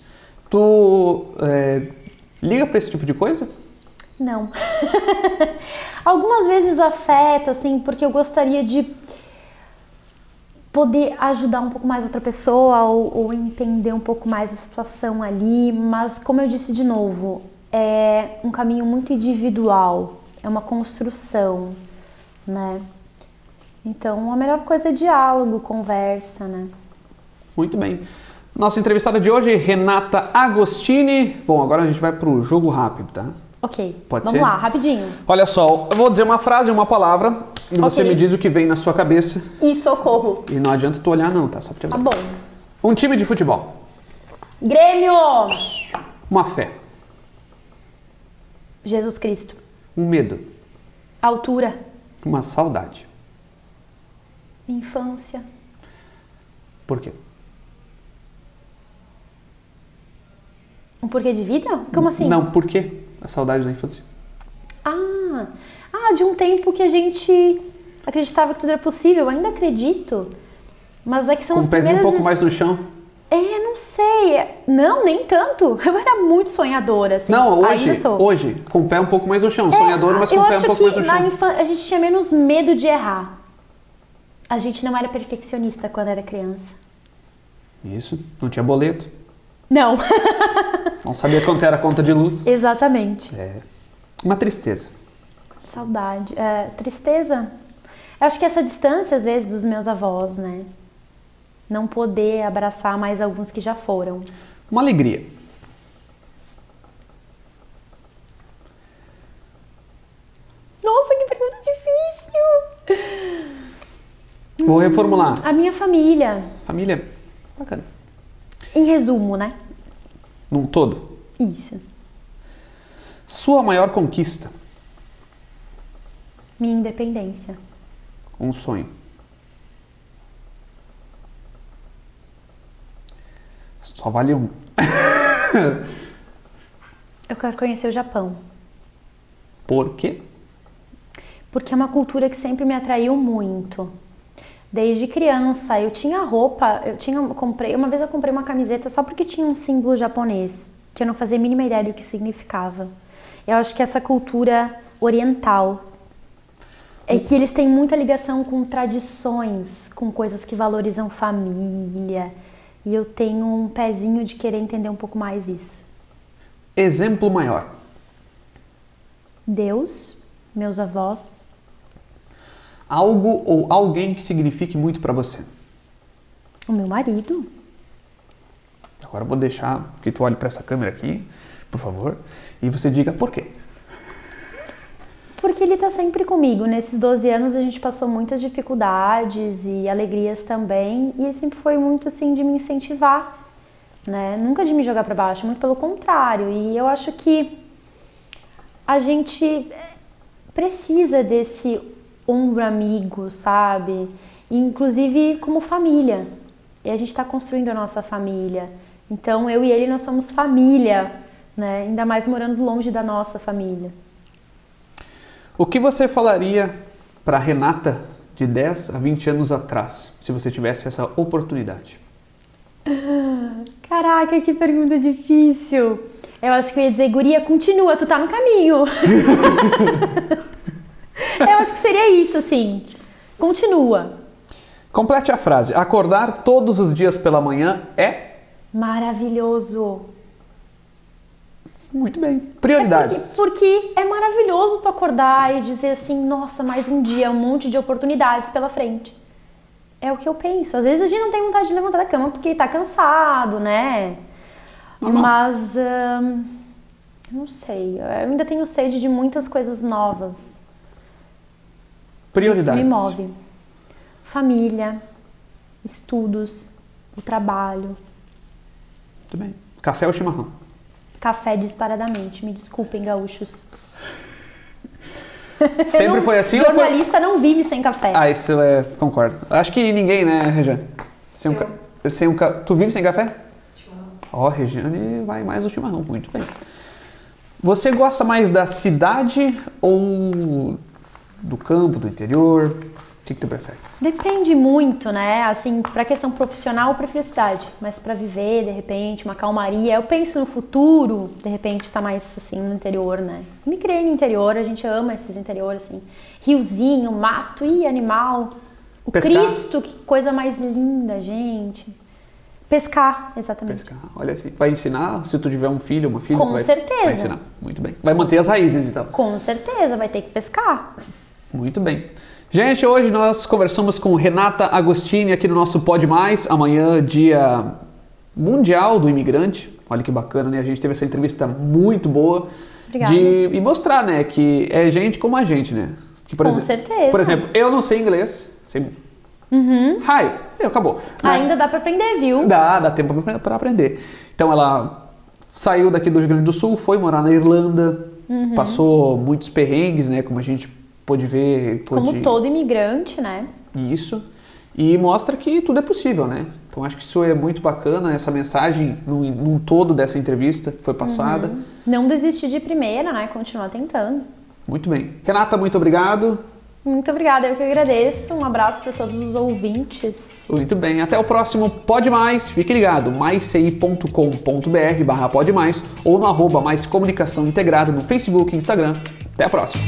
[SPEAKER 1] Tu liga pra esse tipo de coisa?
[SPEAKER 2] Não. Algumas vezes afeta, assim, porque eu gostaria de poder ajudar um pouco mais outra pessoa ou entender um pouco mais a situação ali, mas como eu disse de novo, é um caminho muito individual, é uma construção, né? Então a melhor coisa é diálogo, conversa, né?
[SPEAKER 1] Muito bem. Nossa entrevistada de hoje, Renata Agostini. Bom, agora a gente vai pro jogo rápido, tá?
[SPEAKER 2] Ok,
[SPEAKER 1] Pode
[SPEAKER 2] vamos
[SPEAKER 1] ser?
[SPEAKER 2] lá, rapidinho.
[SPEAKER 1] Olha só, eu vou dizer uma frase, uma palavra, e você
[SPEAKER 2] Ok.
[SPEAKER 1] me diz o que vem na sua cabeça.
[SPEAKER 2] E socorro.
[SPEAKER 1] E não adianta tu olhar não, tá? Só pra te
[SPEAKER 2] Tá
[SPEAKER 1] avisar.
[SPEAKER 2] bom.
[SPEAKER 1] Um time de futebol.
[SPEAKER 2] Grêmio!
[SPEAKER 1] Uma fé.
[SPEAKER 2] Jesus Cristo.
[SPEAKER 1] Um medo.
[SPEAKER 2] Altura.
[SPEAKER 1] Uma saudade.
[SPEAKER 2] Infância.
[SPEAKER 1] Por quê?
[SPEAKER 2] Um porquê de vida? Como assim?
[SPEAKER 1] Não, por quê? A saudade da infância.
[SPEAKER 2] De um tempo que a gente acreditava que tudo era possível. Eu ainda acredito. Mas é que são
[SPEAKER 1] Com
[SPEAKER 2] as
[SPEAKER 1] o pezinho um
[SPEAKER 2] primeiras...
[SPEAKER 1] pouco mais no chão.
[SPEAKER 2] Não sei. Não, nem tanto. Eu era muito sonhadora, assim.
[SPEAKER 1] Não,
[SPEAKER 2] Ainda sou.
[SPEAKER 1] hoje, com o pé um pouco mais no chão. Sonhador, mas com o pé um pouco mais no
[SPEAKER 2] Eu acho que
[SPEAKER 1] chão.
[SPEAKER 2] na infância a gente tinha menos medo de errar. A gente não era perfeccionista quando era criança.
[SPEAKER 1] Isso, não tinha boleto.
[SPEAKER 2] Não.
[SPEAKER 1] Não sabia quanto era a conta de luz.
[SPEAKER 2] Exatamente.
[SPEAKER 1] Uma tristeza.
[SPEAKER 2] Saudade. Tristeza. Eu acho que essa distância, às vezes, dos meus avós, né? Não poder abraçar mais alguns que já foram.
[SPEAKER 1] Uma alegria.
[SPEAKER 2] Nossa, que pergunta difícil!
[SPEAKER 1] Vou reformular.
[SPEAKER 2] A minha família.
[SPEAKER 1] Família, bacana.
[SPEAKER 2] Em resumo, né?
[SPEAKER 1] Num todo.
[SPEAKER 2] Isso.
[SPEAKER 1] Sua maior conquista.
[SPEAKER 2] Minha independência.
[SPEAKER 1] Um sonho. Só vale um.
[SPEAKER 2] Eu quero conhecer o Japão.
[SPEAKER 1] Por quê?
[SPEAKER 2] Porque é uma cultura que sempre me atraiu muito. Desde criança, eu tinha roupa, uma vez eu comprei uma camiseta só porque tinha um símbolo japonês, que eu não fazia a mínima ideia do que significava. Eu acho que essa cultura oriental, é que eles têm muita ligação com tradições, com coisas que valorizam família, e eu tenho um pezinho de querer entender um pouco mais isso.
[SPEAKER 1] Exemplo maior.
[SPEAKER 2] Deus, meus avós.
[SPEAKER 1] Algo ou alguém que signifique muito pra você.
[SPEAKER 2] O meu marido.
[SPEAKER 1] Agora eu vou deixar que tu olhe pra essa câmera aqui, por favor, e você diga por quê.
[SPEAKER 2] Porque ele tá sempre comigo. Nesses 12 anos a gente passou muitas dificuldades e alegrias também, e ele sempre foi muito assim de me incentivar, né? Nunca de me jogar pra baixo, muito pelo contrário. E eu acho que a gente precisa desse ombro amigo, sabe? Inclusive como família. E a gente tá construindo a nossa família. Então eu e ele nós somos família, né? Ainda mais morando longe da nossa família.
[SPEAKER 1] O que você falaria para Renata de 10 a 20 anos atrás, se você tivesse essa oportunidade?
[SPEAKER 2] Caraca, que pergunta difícil. Eu acho que eu ia dizer, guria, continua, tu tá no caminho. Eu acho que seria isso, assim. Continua.
[SPEAKER 1] Complete a frase. Acordar todos os dias pela manhã é...
[SPEAKER 2] Maravilhoso.
[SPEAKER 1] Muito bem. Prioridades.
[SPEAKER 2] Porque é maravilhoso tu acordar e dizer assim, nossa, mais um dia, um monte de oportunidades pela frente. É o que eu penso. Às vezes a gente não tem vontade de levantar da cama porque tá cansado, né?
[SPEAKER 1] Normal.
[SPEAKER 2] Mas, não sei, eu ainda tenho sede de muitas coisas novas.
[SPEAKER 1] Prioridades.
[SPEAKER 2] Isso me move. Família, estudos, o trabalho.
[SPEAKER 1] Muito bem. Café ou chimarrão?
[SPEAKER 2] Café disparadamente, me desculpem, gaúchos.
[SPEAKER 1] Sempre foi assim? Ou foi...
[SPEAKER 2] Jornalista não vive sem café.
[SPEAKER 1] Ah, isso é... Concordo. Acho que ninguém, né, Regiane? Tu vive sem café? Ó, Regiane vai mais no chimarrão. Muito bem. Você gosta mais da cidade ou do campo, do interior? O que tu prefere?
[SPEAKER 2] Depende muito, né? Assim, pra questão profissional, eu prefiro a cidade. Mas pra viver, de repente, uma calmaria. Eu penso no futuro, de repente, tá mais, assim, no interior, né? Me criei no interior, a gente ama esses interiores, assim. Riozinho, mato, animal. O
[SPEAKER 1] Pescar.
[SPEAKER 2] Cristo, que coisa mais linda, gente. Pescar, exatamente.
[SPEAKER 1] Pescar. Olha assim. Vai ensinar? Se tu tiver um filho, uma filha,
[SPEAKER 2] Com
[SPEAKER 1] tu vai,
[SPEAKER 2] certeza.
[SPEAKER 1] vai ensinar. Muito bem. Vai manter as raízes, então.
[SPEAKER 2] Com certeza, vai ter que pescar.
[SPEAKER 1] Muito bem. Gente, hoje nós conversamos com Renata Agostini aqui no nosso Pode Mais. Amanhã, dia mundial do imigrante. Olha que bacana, né? A gente teve essa entrevista muito boa.
[SPEAKER 2] Obrigada.
[SPEAKER 1] E mostrar, né, que é gente como a gente, né? Que,
[SPEAKER 2] Com certeza.
[SPEAKER 1] Por exemplo, eu não sei inglês. Sei... Hi, acabou.
[SPEAKER 2] Ainda dá pra aprender, viu?
[SPEAKER 1] Dá tempo para aprender. Então ela saiu daqui do Rio Grande do Sul, foi morar na Irlanda, passou muitos perrengues, né? Como a gente pôde ver.
[SPEAKER 2] Como todo imigrante, né?
[SPEAKER 1] Isso. E mostra que tudo é possível, né? Então acho que isso é muito bacana, essa mensagem num todo dessa entrevista que foi passada.
[SPEAKER 2] Não desistir de primeira, né? Continuar tentando.
[SPEAKER 1] Muito bem. Renata, muito obrigado.
[SPEAKER 2] Muito obrigada, eu que agradeço. Um abraço para todos os ouvintes.
[SPEAKER 1] Muito bem, até o próximo Pode Mais. Fique ligado, maisci.com.br/podemais ou no @mais comunicação integrada no Facebook e Instagram. Até a próxima.